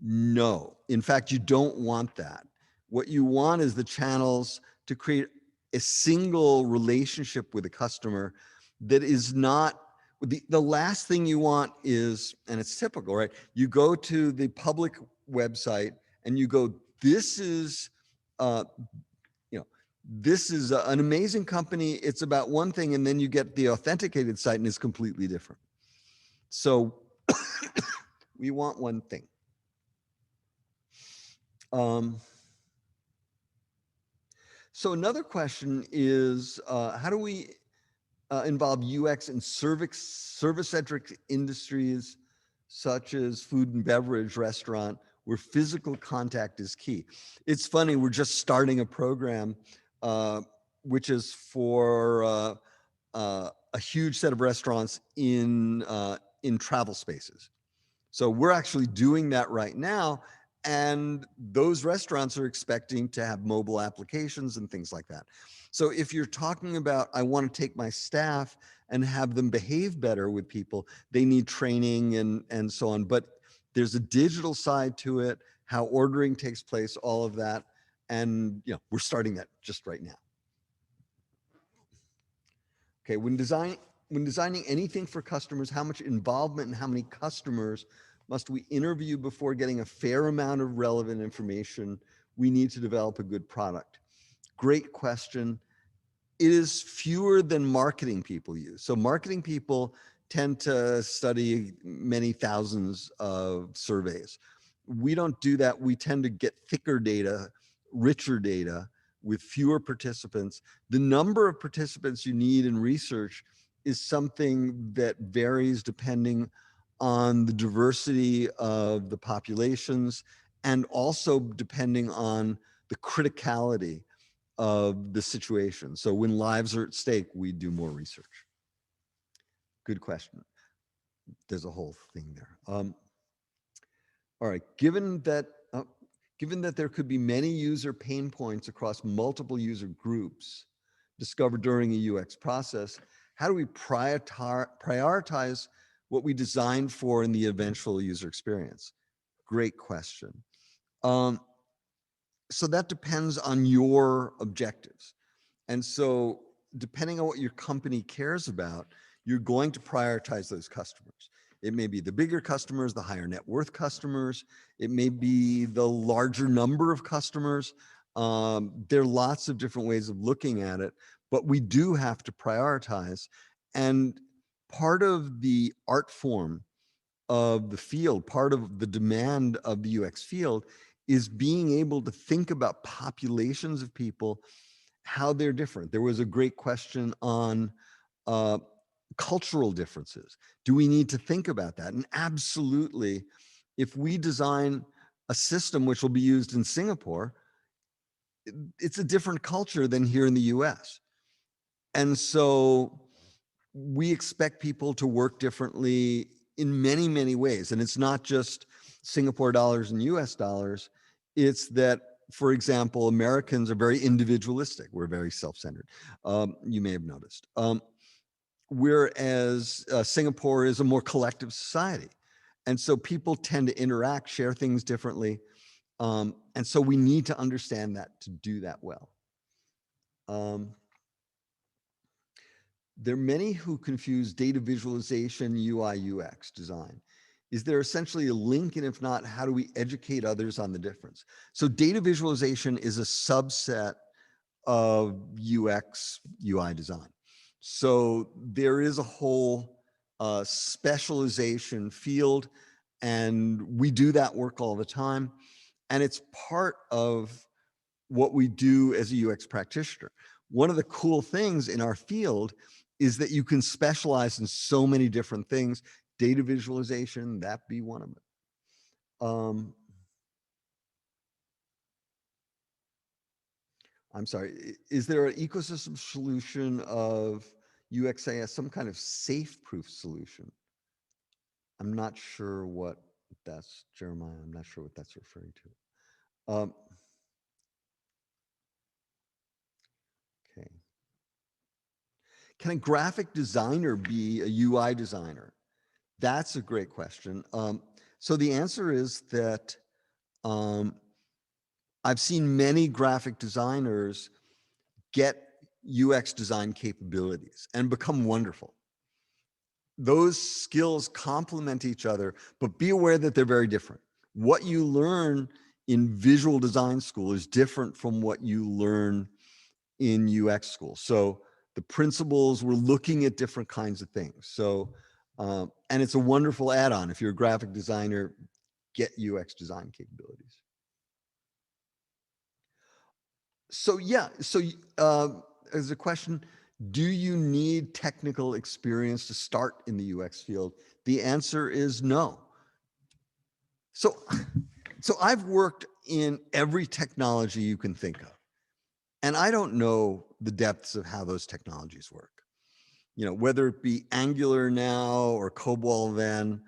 No. In fact, you don't want that. What you want is the channels to create a single relationship with a customer that is not, the last thing you want is, and it's typical, right? You go to the public website and you go, this is, this is an amazing company. It's about one thing, and then you get the authenticated site and it's completely different. So we want one thing. So another question is, how do we involve UX in service-centric industries such as food and beverage, restaurant, where physical contact is key? It's funny, we're just starting a program which is for a huge set of restaurants in travel spaces. So we're actually doing that right now. And those restaurants are expecting to have mobile applications and things like that. So if you're talking about, I want to take my staff and have them behave better with people, they need training and so on. But there's a digital side to it, how ordering takes place, all of that. And we're starting that just right now. Okay, when designing anything for customers, how much involvement and how many customers must we interview before getting a fair amount of relevant information? We need to develop a good product. Great question. It is fewer than marketing people use. So marketing people tend to study many thousands of surveys. We don't do that. We tend to get thicker data, richer data with fewer participants. The number of participants you need in research is something that varies depending on the diversity of the populations and also depending on the criticality of the situation. So when lives are at stake, we do more research. Good question. There's a whole thing there. All right, given that there could be many user pain points across multiple user groups discovered during a UX process, how do we prioritize what we designed for in the eventual user experience? Great question. So that depends on your objectives. And so depending on what your company cares about, you're going to prioritize those customers. It may be the bigger customers, the higher net worth customers. It may be the larger number of customers. There are lots of different ways of looking at it, but we do have to prioritize. And part of the art form of the field, part of the demand of the UX field is being able to think about populations of people, how they're different. There was a great question on cultural differences. Do we need to think about that? And absolutely, if we design a system which will be used in Singapore, it's a different culture than here in the US. And so we expect people to work differently in many, many ways. And it's not just Singapore dollars and US dollars. It's that, for example, Americans are very individualistic. We're very self-centered. You may have noticed. Whereas Singapore is a more collective society. And so people tend to interact, share things differently. And so we need to understand that to do that well. There are many who confuse data visualization, UI, UX design. Is there essentially a link? And if not, how do we educate others on the difference? So data visualization is a subset of UX, UI design. So there is a whole specialization field, and we do that work all the time. And it's part of what we do as a UX practitioner. One of the cool things in our field is that you can specialize in so many different things. Data visualization, that be one of them. I'm sorry, is there an ecosystem solution of UXAS, some kind of safe-proof solution? I'm not sure what that's, Jeremiah, I'm not sure what that's referring to. Okay. Can a graphic designer be a UI designer? That's a great question. So the answer is that I've seen many graphic designers get UX design capabilities and become wonderful. Those skills complement each other, but be aware that they're very different. What you learn in visual design school is different from what you learn in UX school. So the principles, we're looking at different kinds of things. So And it's a wonderful add-on. If you're a graphic designer, get UX design capabilities. So yeah, so as a question, do you need technical experience to start in the UX field? The answer is no. So I've worked in every technology you can think of, and I don't know the depths of how those technologies work. You know, whether it be Angular now or COBOL then,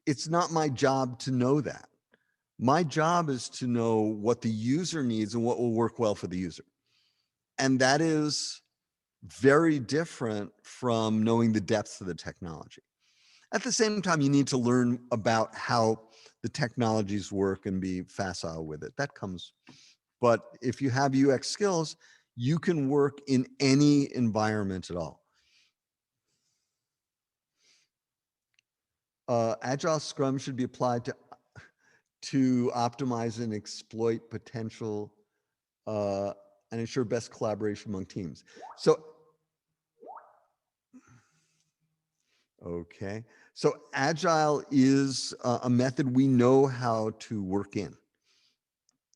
it's not my job to know that. My job is to know what the user needs and what will work well for the user. And that is very different from knowing the depths of the technology. At the same time, you need to learn about how the technologies work and be facile with it. That comes. But if you have UX skills, you can work in any environment at all. Agile Scrum should be applied to optimize and exploit potential and ensure best collaboration among teams. So, okay. So Agile is a method we know how to work in.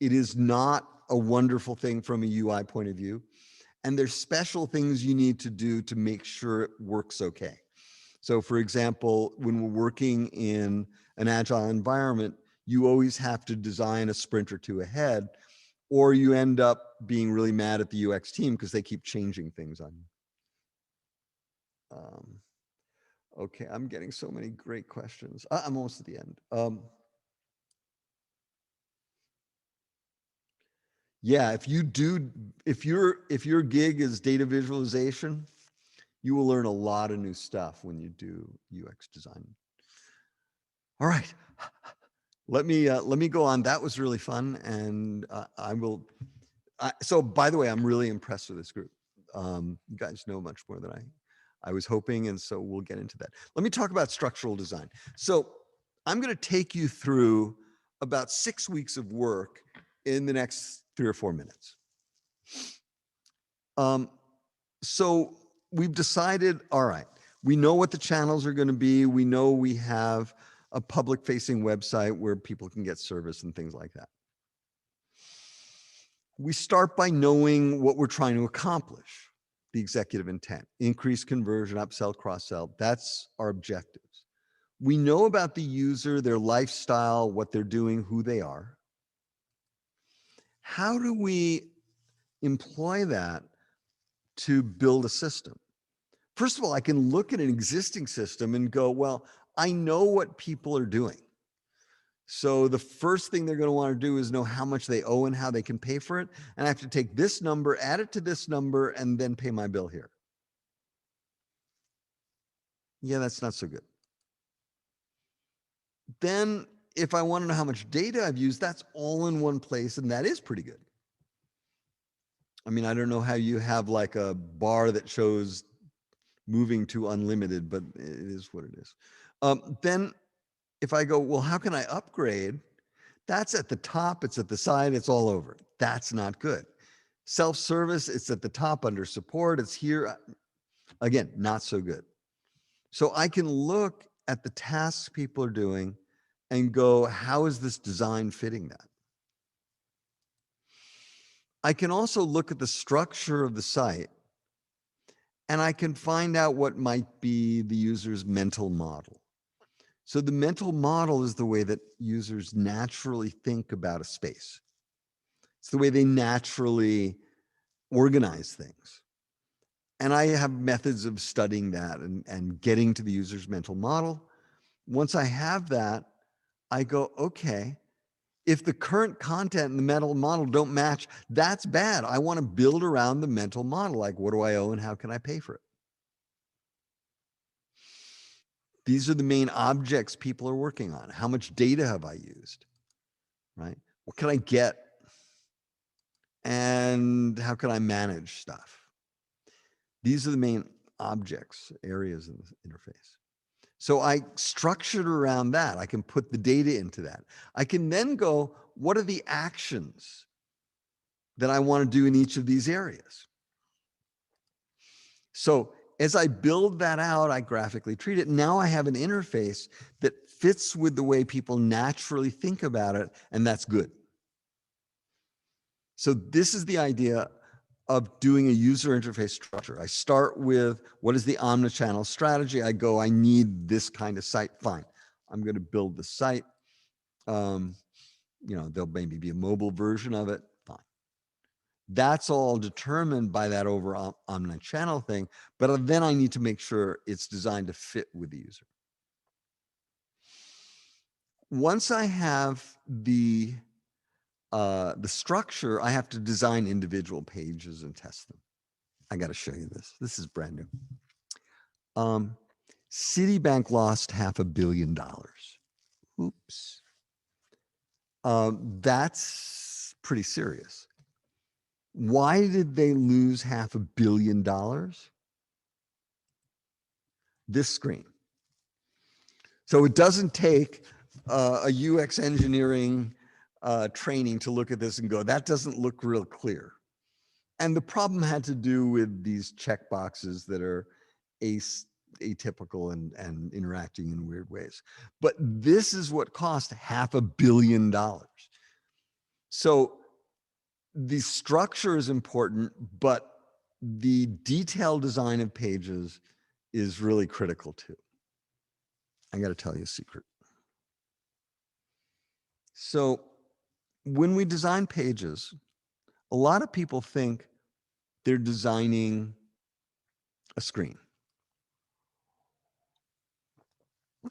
It is not a wonderful thing from a UI point of view. And there's special things you need to do to make sure it works okay. So for example, when we're working in an Agile environment, you always have to design a sprint or two ahead, or you end up being really mad at the UX team because they keep changing things on you. Okay, I'm getting so many great questions. I'm almost at the end. Yeah, if your gig is data visualization, you will learn a lot of new stuff when you do UX design. All right, let me go on. That was really fun, and I will. So by the way, I'm really impressed with this group. You guys know much more than I was hoping, and so we'll get into that. Let me talk about structural design. So I'm going to take you through about 6 weeks of work in the next 3 or 4 minutes. So we've decided, all right, we know what the channels are going to be. We know we have a public facing website where people can get service and things like that. We start by knowing what we're trying to accomplish, the executive intent, increase conversion, upsell, cross-sell. That's our objectives. We know about the user, their lifestyle, what they're doing, who they are. How do we employ that to build a system? First of all, I can look at an existing system and go, well, I know what people are doing. So the first thing they're going to want to do is know how much they owe and how they can pay for it. And I have to take this number, add it to this number, and then pay my bill here. Yeah, that's not so good. Then if I want to know how much data I've used, that's all in one place, and that is pretty good. I mean, I don't know how you have like a bar that shows moving to unlimited, but it is what it is. Then if I go, well, how can I upgrade? That's at the top, it's at the side, it's all over. That's not good. Self-service, it's at the top under support, it's here. Again, not so good. So I can look at the tasks people are doing and go, how is this design fitting that? I can also look at the structure of the site and I can find out what might be the user's mental model. So the mental model is the way that users naturally think about a space. It's the way they naturally organize things. And I have methods of studying that and getting to the user's mental model. Once I have that, I go, okay, if the current content and the mental model don't match, that's bad. I want to build around the mental model. Like, what do I owe and how can I pay for it? These are the main objects people are working on. How much data have I used, right? What can I get? And how can I manage stuff? These are the main objects, areas of the interface. So I structured around that. I can put the data into that. I can then go, what are the actions that I want to do in each of these areas? So As I build that out, I graphically treat it. Now I have an interface that fits with the way people naturally think about it, and that's good. So this is the idea of doing a user interface structure. I start with what is the omnichannel strategy? I go, I need this kind of site. Fine. I'm going to build the site. You know, there'll maybe be a mobile version of it. Fine. That's all determined by that overall omnichannel thing. But then I need to make sure it's designed to fit with the user. Once I have the structure, I have to design individual pages and test them. I got to show you this. This is brand new. Citibank lost $500 million. Oops. That's pretty serious. Why did they lose $500 million? This screen. So it doesn't take a UX engineering training to look at this and go, that doesn't look real clear. And the problem had to do with these check boxes that are atypical and interacting in weird ways. But this is what cost $500 million. So the structure is important, but the detailed design of pages is really critical too. I got to tell you a secret. So when we design pages, a lot of people think they're designing a screen.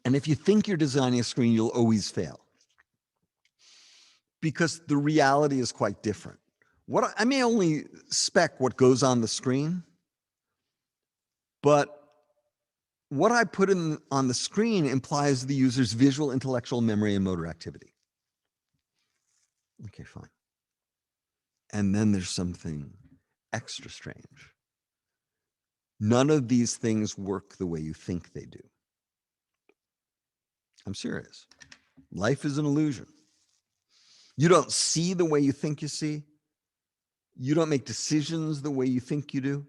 And if you think you're designing a screen, you'll always fail. Because the reality is quite different. What I may only spec what goes on the screen, but what I put on the screen implies the user's visual, intellectual, memory, and motor activity. Okay, fine. And then there's something extra strange. None of these things work the way you think they do. I'm serious. Life is an illusion. You don't see the way you think you see. You don't make decisions the way you think you do.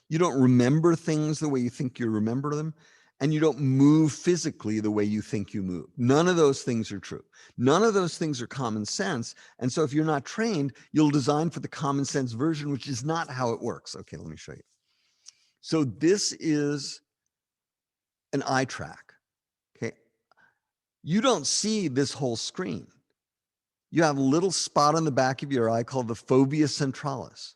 You don't remember things the way you think you remember them. And you don't move physically the way you think you move. None of those things are true. None of those things are common sense. And so if you're not trained, you'll design for the common sense version, which is not how it works. Okay, let me show you. So this is an eye track. Okay. You don't see this whole screen. You have a little spot on the back of your eye called the fovea centralis.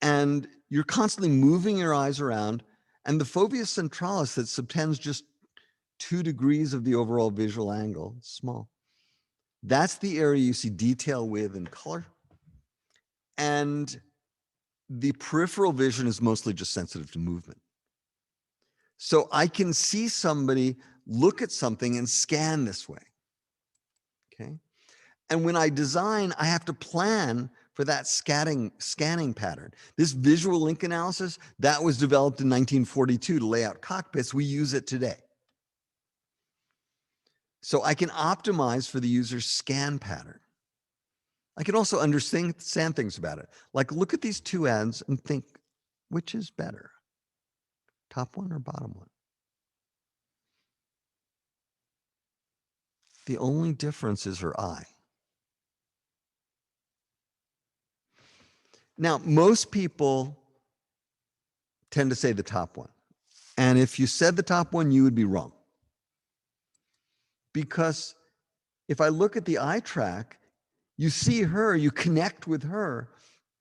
And you're constantly moving your eyes around, and the fovea centralis that subtends just 2 degrees of the overall visual angle, small. That's the area you see detail with in color. And the peripheral vision is mostly just sensitive to movement. So I can see somebody look at something and scan this way. Okay. And when I design, I have to plan for that scanning pattern. This visual link analysis, that was developed in 1942 to lay out cockpits. We use it today. So I can optimize for the user's scan pattern. I can also understand things about it. Like look at these 2 ads and think, which is better? Top one or bottom one? The only difference is her eye. Now, most people tend to say the top one. And if you said the top one, you would be wrong. Because if I look at the eye track, you see her, you connect with her,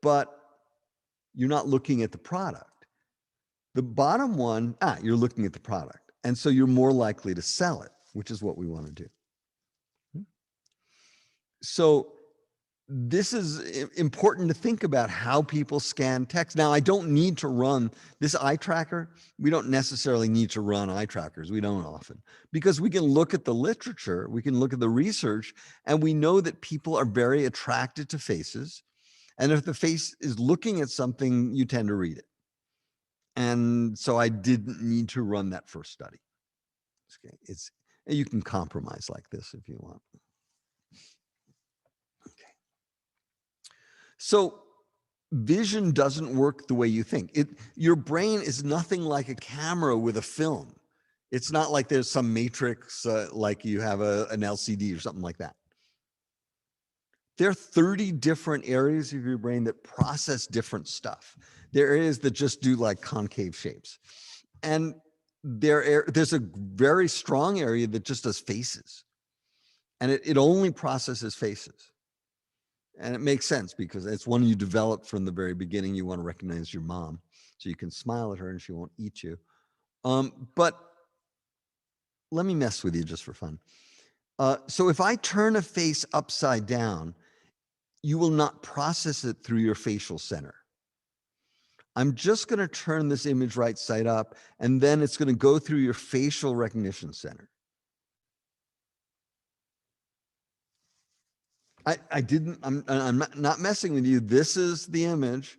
but you're not looking at the product. The bottom one, you're looking at the product. And so you're more likely to sell it, which is what we want to do. So this is important to think about how people scan text. Now, I don't need to run this eye tracker. We don't necessarily need to run eye trackers. We don't often, because we can look at the literature, we can look at the research, and we know that people are very attracted to faces. And if the face is looking at something, you tend to read it. And so I didn't need to run that first study. Okay. You can compromise like this if you want. So vision doesn't work the way you think. Your brain is nothing like a camera with a film. It's not like there's some matrix, like you have an LCD or something like that. There are 30 different areas of your brain that process different stuff. There are areas that just do like concave shapes. And there's a very strong area that just does faces. And it only processes faces. And it makes sense because it's one you develop from the very beginning. You want to recognize your mom so you can smile at her and she won't eat you. But let me mess with you just for fun. So if I turn a face upside down, you will not process it through your facial center. I'm just going to turn this image right side up, and then it's going to go through your facial recognition center. I'm not messing with you. This is the image.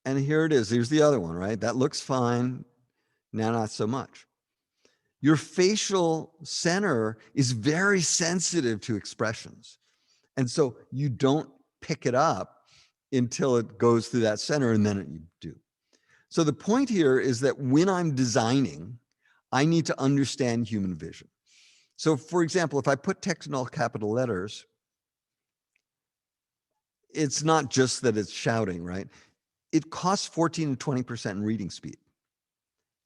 And here it is. Here's the other one, right? That looks fine. Now, not so much. Your facial center is very sensitive to expressions. And so you don't pick it up until it goes through that center, and then you do. So the point here is that when I'm designing, I need to understand human vision. So for example, if I put text in all capital letters, it's not just that it's shouting, right? It costs 14 to 20% in reading speed.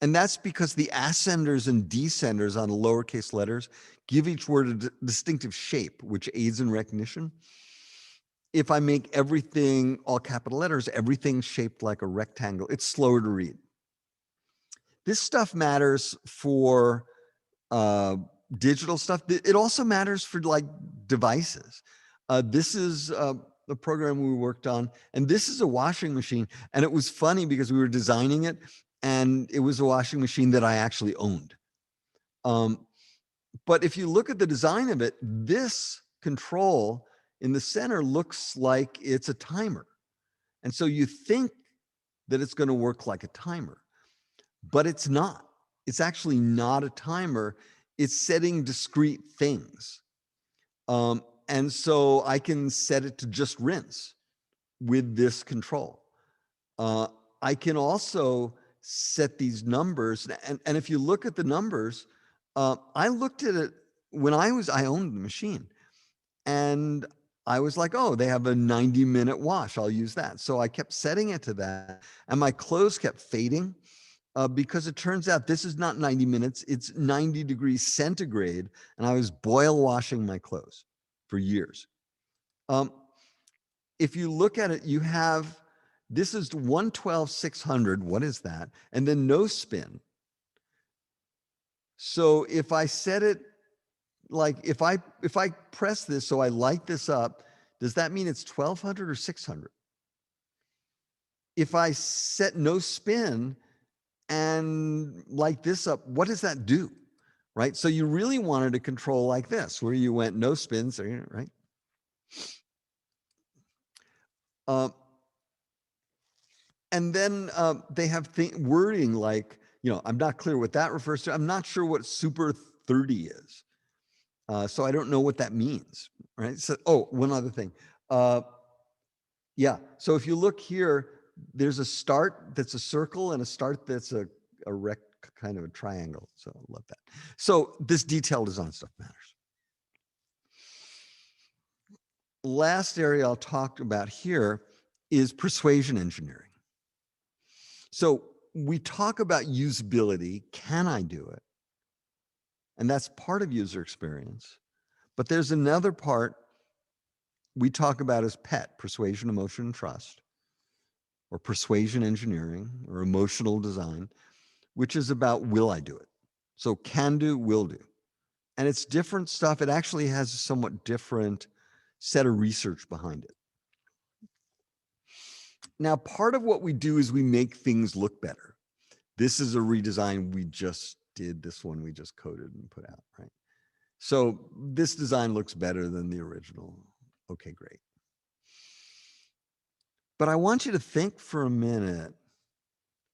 And that's because the ascenders and descenders on the lowercase letters give each word a distinctive shape, which aids in recognition. If I make everything all capital letters, everything's shaped like a rectangle, it's slower to read. This stuff matters for digital stuff. It also matters for like devices. This is the program we worked on, and this is a washing machine. And it was funny because we were designing it, and it was a washing machine that I actually owned. But if you look at the design of it, this control in the center looks like it's a timer. And so you think that it's going to work like a timer, but it's not. It's actually not a timer. It's setting discrete things. And so I can set it to just rinse with this control. I can also set these numbers. And if you look at the numbers, I looked at it when I owned the machine, and I was like, oh, they have a 90-minute wash. I'll use that. So I kept setting it to that, and my clothes kept fading because it turns out this is not 90 minutes. It's 90 degrees centigrade, and I was boil washing my clothes for years. If you look at it, you have, this is 112/600. What is that? And then no spin. So if I set it, like if I press this, so I light this up, does that mean it's 1200 or 600? If I set no spin and light this up, what does that do? Right? So you really wanted to control like this, where you went no spins, right? And then they have wording like, I'm not clear what that refers to. I'm not sure what super 30 is. So I don't know what that means, right? So, one other thing. Yeah, so if you look here, there's a start that's a circle and a start that's a kind of a triangle. So I love that. So this detail design stuff matters. Last area I'll talk about here is persuasion engineering. So we talk about usability. Can I do it? And that's part of user experience. But there's another part we talk about as PET, persuasion, emotion, and trust, or persuasion engineering, or emotional design, which is about will I do it? So can do, will do. And it's different stuff. It actually has a somewhat different set of research behind it. Now, part of what we do is we make things look better. This is a redesign we just did. This one we just coded and put out, right? So this design looks better than the original. Okay, great. But I want you to think for a minute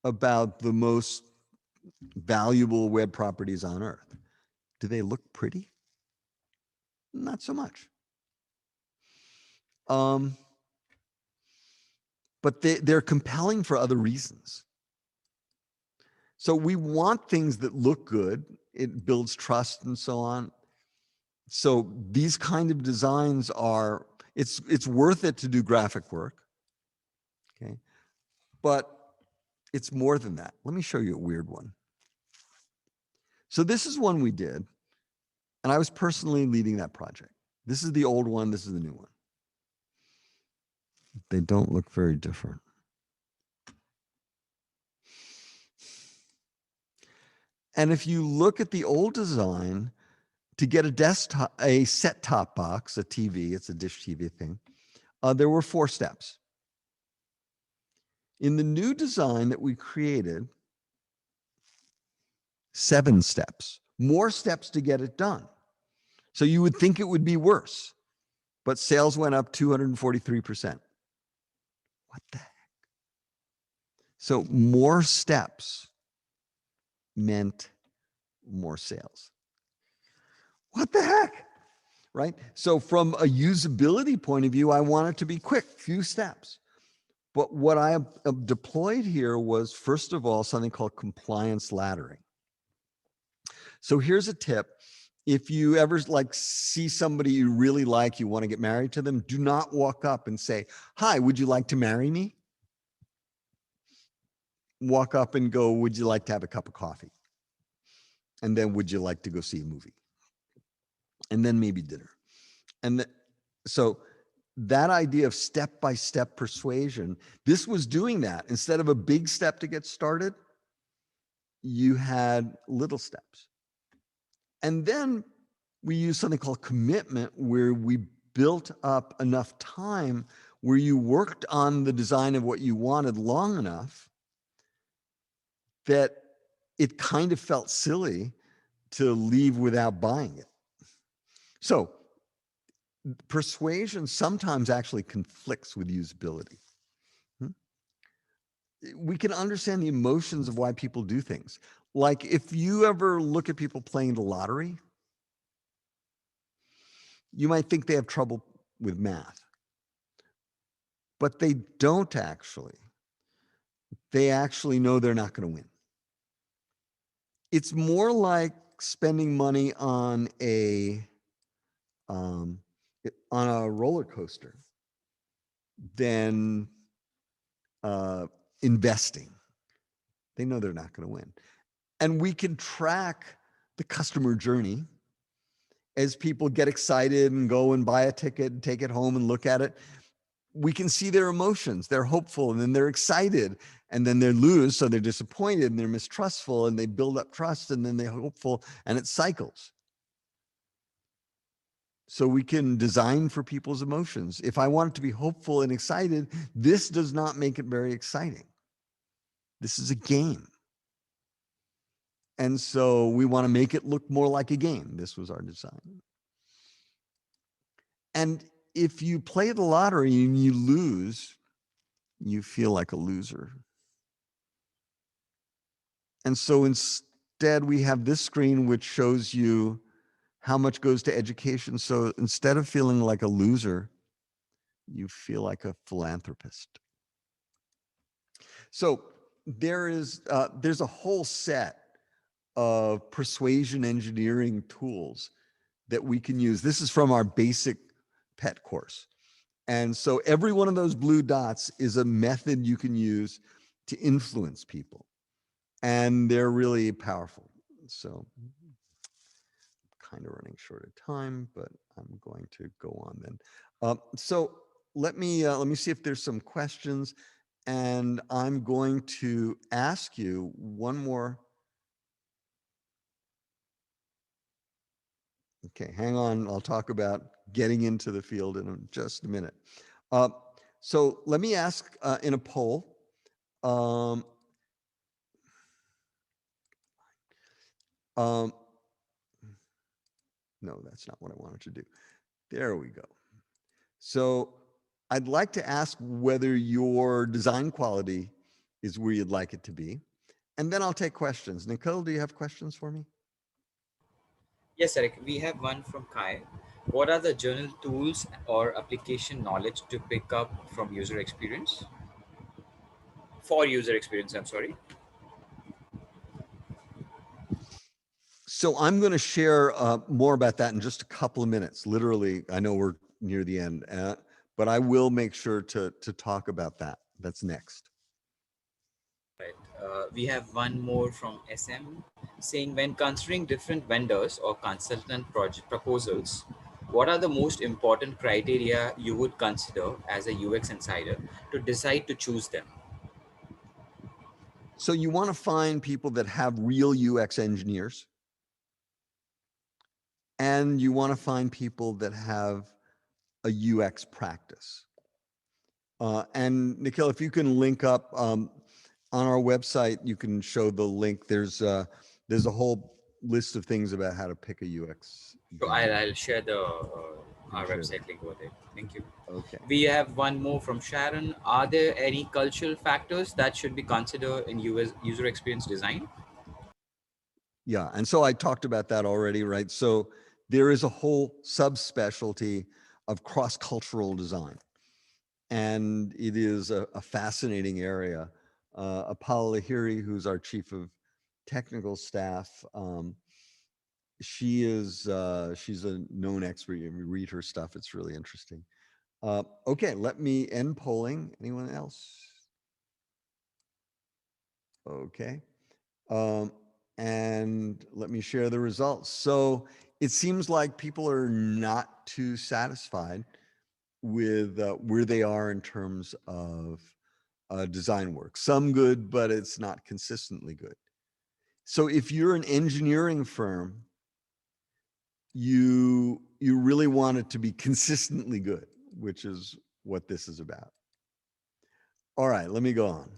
about the most valuable web properties on Earth. Do they look pretty? Not so much. but they're compelling for other reasons. So we want things that look good. It builds trust and so on. So these kind of designs are, it's worth it to do graphic work. Okay. But it's more than that. Let me show you a weird one. So this is one we did, and I was personally leading that project. This is the old one. This is the new one. They don't look very different. And if you look at the old design, to get a set-top box, a TV, it's a dish TV thing, there were 4 steps. In the new design that we created, 7 steps, more steps to get it done. So you would think it would be worse, but sales went up 243%. What the heck? So more steps meant more sales. What the heck? Right? So from a usability point of view, I want it to be quick, few steps. But what I have deployed here was, first of all, something called compliance laddering. So here's a tip. If you ever see somebody you really like, you want to get married to them, do not walk up and say, "Hi, would you like to marry me?" Walk up and go, "Would you like to have a cup of coffee?" And then, "Would you like to go see a movie?" And then maybe dinner. And so that idea of step-by-step persuasion, this was doing that. Instead of a big step to get started, you had little steps. And then we use something called commitment, where we built up enough time where you worked on the design of what you wanted long enough that it kind of felt silly to leave without buying it. So persuasion sometimes actually conflicts with usability. We can understand the emotions of why people do things. Like if you ever look at people playing the lottery, you might think they have trouble with math, but they don't actually. They actually know they're not going to win. It's more like spending money on a roller coaster than investing. They know they're not going to win. And we can track the customer journey as people get excited and go and buy a ticket and take it home and look at it. We can see their emotions. They're hopeful, and then they're excited, and then they lose, so they're disappointed and they're mistrustful, and they build up trust, and then they're hopeful, and it cycles. So we can design for people's emotions. If I want it to be hopeful and excited, this does not make it very exciting. This is a game. And so we want to make it look more like a game. This was our design. And if you play the lottery and you lose, you feel like a loser. And so instead, we have this screen which shows you how much goes to education. So instead of feeling like a loser, you feel like a philanthropist. So there's a whole set of persuasion engineering tools that we can use. This is from our basic PET course. And so every one of those blue dots is a method you can use to influence people. And they're really powerful. So kind of running short of time, but I'm going to go on then. So let me see if there's some questions, and I'm going to ask you one more. Okay, hang on. I'll talk about getting into the field in just a minute. So let me ask in a poll. Um, no, that's not what I wanted to do. There we go. So I'd like to ask whether your design quality is where you'd like it to be. And then I'll take questions. Nicole, do you have questions for me? Yes, Eric, we have one from Kai. What are the journal tools or application knowledge to pick up from user experience? For user experience, I'm sorry. So I'm going to share more about that in just a couple of minutes. Literally, I know we're near the end, but I will make sure to talk about that. That's next. Right. We have one more from SM saying, when considering different vendors or consultant project proposals, what are the most important criteria you would consider as a UX insider to decide to choose them? So you want to find people that have real UX engineers, and you want to find people that have a UX practice. And Nikhil, if you can link up on our website, you can show the link. There's a whole list of things about how to pick a UX. So I'll share the our Share website link over there. Thank you. Okay. We have one more from Sharon. Are there any cultural factors that should be considered in user experience design? Yeah, and so I talked about that already, right? So there is a whole subspecialty of cross-cultural design, and it is a fascinating area. Apala Lahiri, who's our chief of technical staff, she's a known expert. If you read her stuff, it's really interesting. Okay, let me end polling. Anyone else? Okay. And let me share the results. So it seems like people are not too satisfied with where they are in terms of design work. Some good, but it's not consistently good. So if you're an engineering firm, you really want it to be consistently good, which is what this is about. All right, let me go on.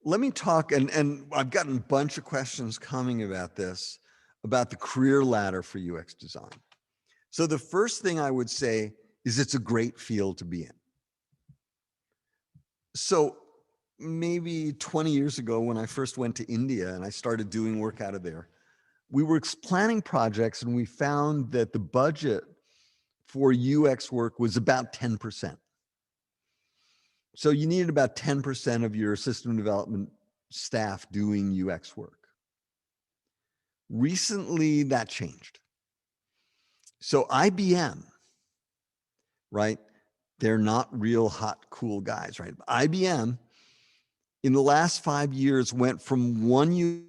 Let me talk, and I've gotten a bunch of questions coming about this, about the career ladder for UX design. So the first thing I would say is it's a great field to be in. So maybe 20 years ago, when I first went to India and I started doing work out of there, we were planning projects and we found that the budget for UX work was about 10%. So you needed about 10% of your system development staff doing UX work. Recently, that changed. So IBM, right? They're not real hot, cool guys, right? IBM, in the last 5 years, went from 1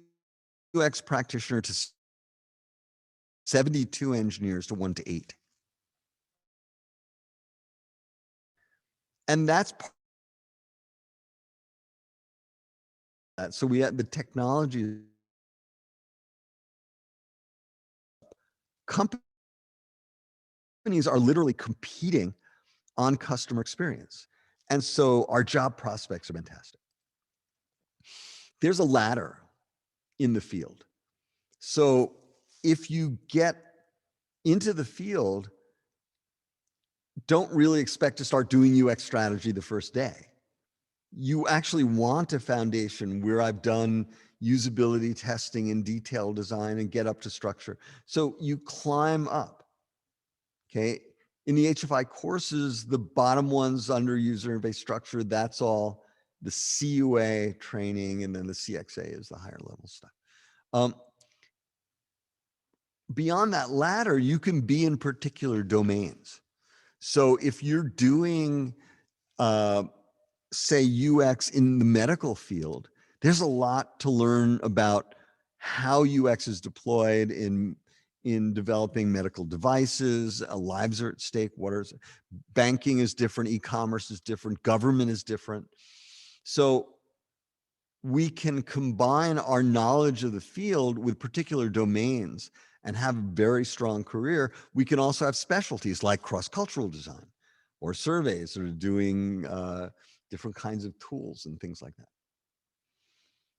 UX practitioner to 72 engineers to 1 to 8. And that's part of that. So we had the technology. Companies are literally competing on customer experience. And so our job prospects are fantastic. There's a ladder in the field. So if you get into the field, don't really expect to start doing UX strategy the first day. You actually want a foundation where I've done usability testing and detail design and get up to structure. So you climb up, okay? In the HFI courses, the bottom ones under user interface structure, that's all the CUA training, and then the CXA is the higher level stuff. Beyond that ladder, you can be in particular domains. So if you're doing, say, UX in the medical field, there's a lot to learn about how UX is deployed in developing medical devices. Lives are at stake. Banking is different. E-commerce is different. Government is different. So we can combine our knowledge of the field with particular domains and have a very strong career. We can also have specialties like cross-cultural design or surveys or doing different kinds of tools and things like that.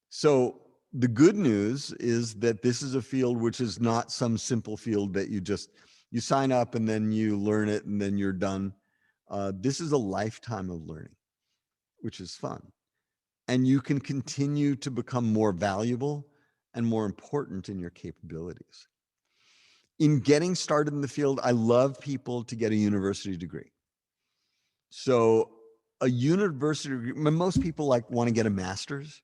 So the good news is that this is a field which is not some simple field that you sign up and then you learn it and then you're done. This is a lifetime of learning, which is fun. And you can continue to become more valuable and more important in your capabilities. In getting started in the field, I love people to get a university degree. So a university degree, most people want to get a master's,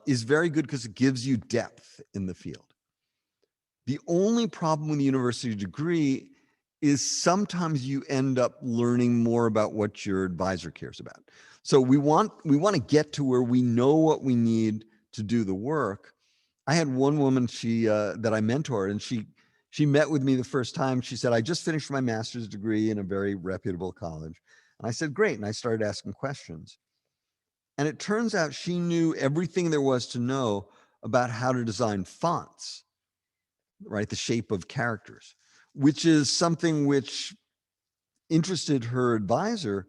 is very good because it gives you depth in the field. The only problem with a university degree is sometimes you end up learning more about what your advisor cares about. So we want to get to where we know what we need to do the work. I had one woman, that I mentored, and she met with me the first time. She said, I just finished my master's degree in a very reputable college. And I said, great. And I started asking questions. And it turns out she knew everything there was to know about how to design fonts, right? The shape of characters, which is something which interested her advisor,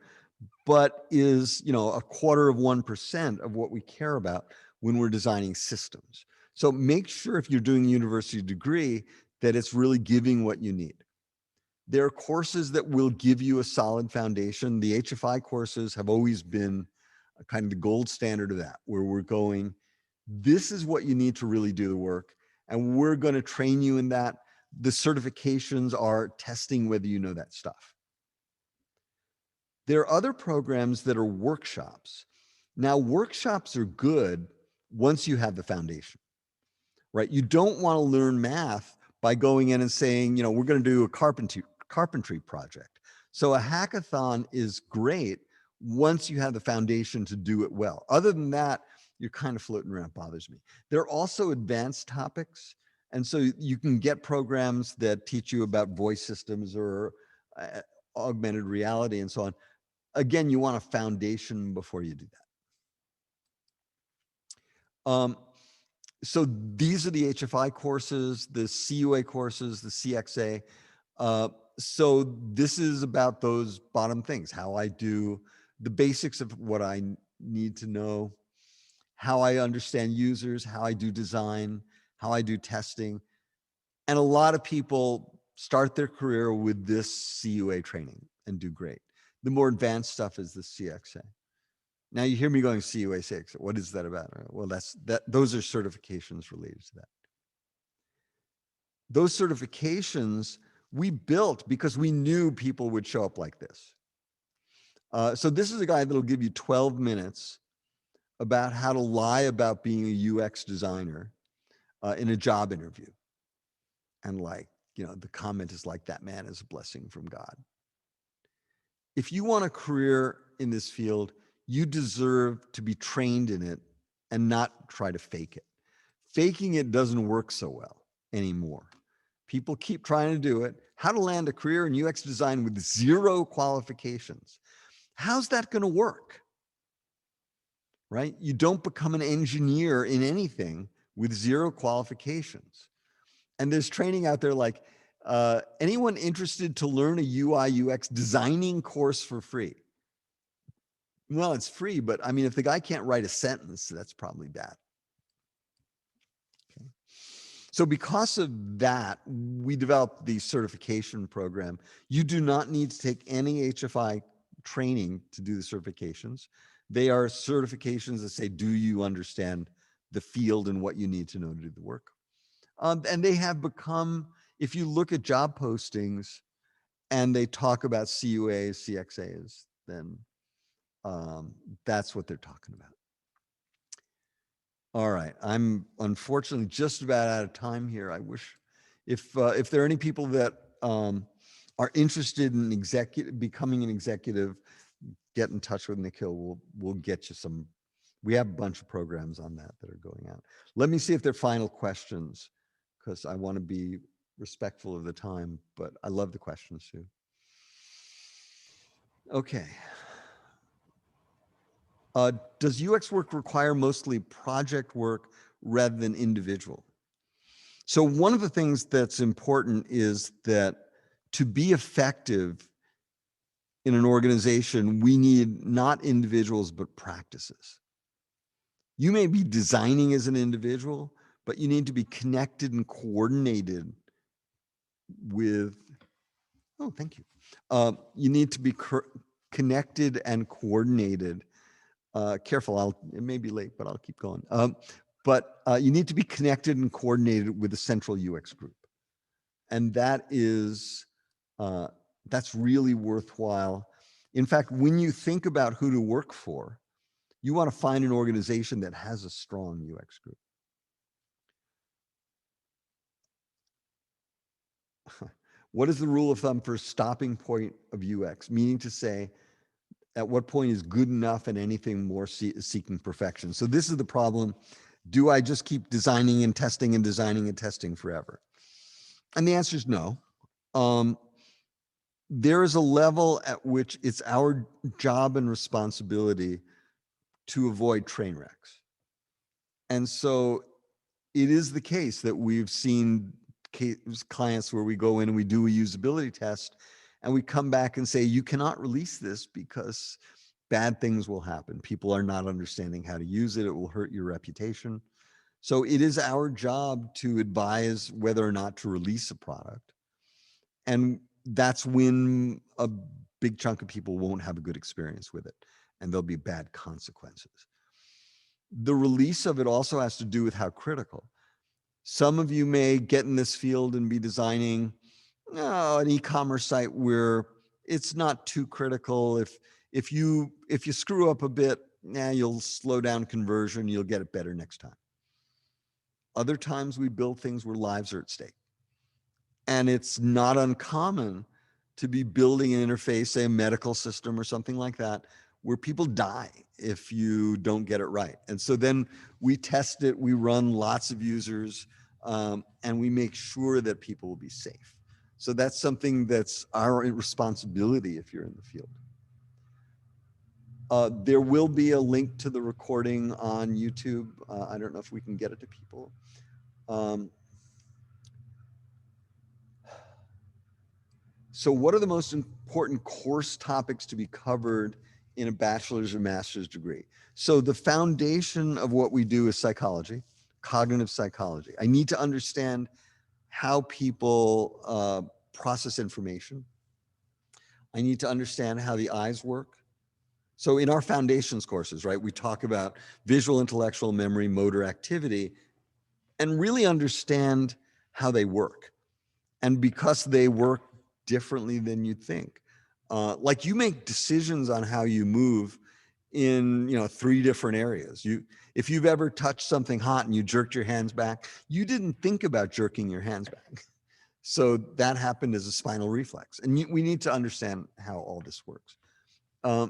but is, a 0.25% of what we care about when we're designing systems. So make sure if you're doing a university degree that it's really giving what you need. There are courses that will give you a solid foundation. The HFI courses have always been kind of the gold standard of that, where we're going, this is what you need to really do the work, and we're going to train you in that. The certifications are testing whether you know that stuff. There are other programs that are workshops. Now, workshops are good once you have the foundation, right? You don't want to learn math by going in and saying, we're going to do a carpentry project. So a hackathon is great once you have the foundation to do it well. Other than that, you're kind of floating around. It bothers me. There are also advanced topics. And so you can get programs that teach you about voice systems or augmented reality and so on. Again, you want a foundation before you do that. So these are the HFI courses, the CUA courses, the CXA. So this is about those bottom things, how I do the basics of what I need to know, how I understand users, how I do design, how I do testing. And a lot of people start their career with this CUA training and do great. The more advanced stuff is the CXA. Now you hear me going CUA 6. What is that about? Well, those are certifications related to that. Those certifications we built because we knew people would show up like this. So this is a guy that'll give you 12 minutes about how to lie about being a UX designer in a job interview. And the comment is like, that man is a blessing from God. If you want a career in this field, you deserve to be trained in it and not try to fake it. Faking it doesn't work so well anymore. People keep trying to do it. How to land a career in UX design with 0 qualifications. How's that going to work? Right? You don't become an engineer in anything with 0 qualifications. And there's training out there like, anyone interested to learn a UI UX designing course for free? Well, it's free, but I mean, if the guy can't write a sentence, that's probably bad. Okay. So because of that, we developed the certification program. You do not need to take any HFI training to do the certifications. They are certifications that say, do you understand the field and what you need to know to do the work? And they have become, if you look at job postings and they talk about CUAs, CXAs, then that's what they're talking about. All right, I'm unfortunately just about out of time here. I wish if there are any people that are interested in becoming an executive, get in touch with Nikhil. We'll get you some. We have a bunch of programs on that are going out. Let me see if there are final questions, because I want to be respectful of the time, but I love the questions too. Okay. Does UX work require mostly project work rather than individual? So one of the things that's important is that to be effective in an organization, we need not individuals, but practices. You may be designing as an individual, but you need to be connected and coordinated with, oh, thank you. You need to be connected and coordinated. Careful, it may be late, but I'll keep going. But you need to be connected and coordinated with a central UX group. And that is, that's really worthwhile. In fact, when you think about who to work for, you want to find an organization that has a strong UX group. What is the rule of thumb for stopping point of UX? Meaning to say, at what point is good enough and anything more seeking perfection? So this is the problem. Do I just keep designing and testing forever? And the answer is no. There is a level at which it's our job and responsibility to avoid train wrecks. And so it is the case that we've seen clients where we go in and we do a usability test and we come back and say, you cannot release this because bad things will happen. People are not understanding how to use it. It will hurt your reputation. So it is our job to advise whether or not to release a product. And that's when a big chunk of people won't have a good experience with it, and there'll be bad consequences. The release of it also has to do with how critical. Some of you may get in this field and be designing an e-commerce site where it's not too critical. If you screw up a bit, you'll slow down conversion, you'll get it better next time. Other times we build things where lives are at stake. And it's not uncommon to be building an interface, say a medical system or something like that, where people die if you don't get it right. And so then we test it, we run lots of users, and we make sure that people will be safe. So that's something that's our responsibility if you're in the field. There will be a link to the recording on YouTube. I don't know if we can get it to people. So what are the most important course topics to be covered in a bachelor's or master's degree? So the foundation of what we do is psychology, cognitive psychology. I need to understand how people process information. I need to understand how the eyes work. So in our foundations courses, right, we talk about visual, intellectual, memory, motor activity, and really understand how they work. And because they work differently than you'd think. Like you make decisions on how you move in 3 different areas. If you've ever touched something hot and you jerked your hands back, you didn't think about jerking your hands back. So that happened as a spinal reflex. And we need to understand how all this works.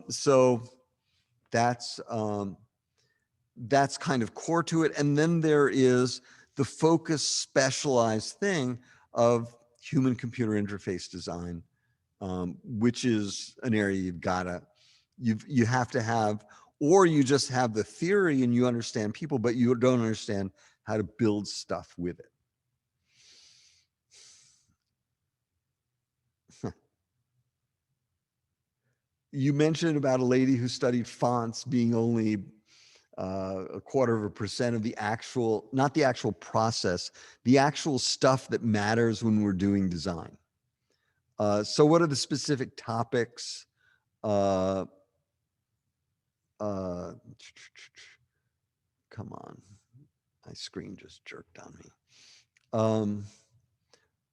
So that's kind of core to it. And then there is the focused specialized thing of human computer interface design, which is an area you have to have, or you just have the theory and you understand people, but you don't understand how to build stuff with it. You mentioned about a lady who studied fonts being only 0.25% of the actual, not the actual process, the actual stuff that matters when we're doing design. So what are the specific topics? Come on, my screen just jerked on me.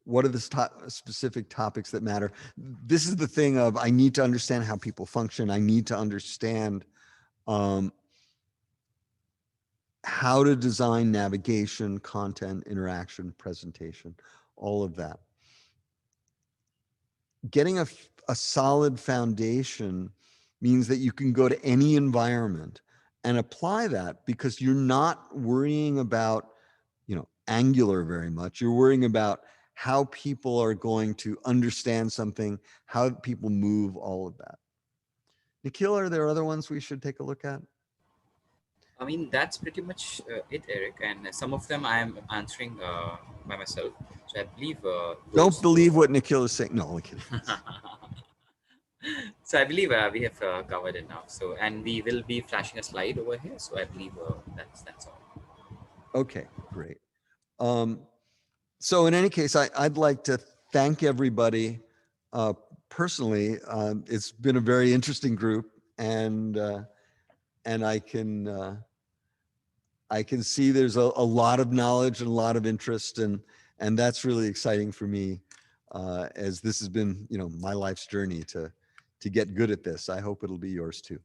What are the specific topics that matter? This is the thing of, I need to understand how people function. I need to understand how to design navigation, content, interaction, presentation, all of that. Getting a solid foundation means that you can go to any environment and apply that, because you're not worrying about, Angular very much. You're worrying about how people are going to understand something, how people move, all of that. Nikhil, are there other ones we should take a look at? I mean, that's pretty much it, Eric. And some of them I am answering by myself. So I believe. Don't believe what Nikhil is saying. No, I'm kidding. So I believe we have covered it now. So, and we will be flashing a slide over here. So I believe that's all. Okay, great. So in any case, I'd like to thank everybody personally. It's been a very interesting group, and I can see there's a lot of knowledge and a lot of interest, and that's really exciting for me, as this has been my life's journey to to get good at this. I hope it'll be yours too.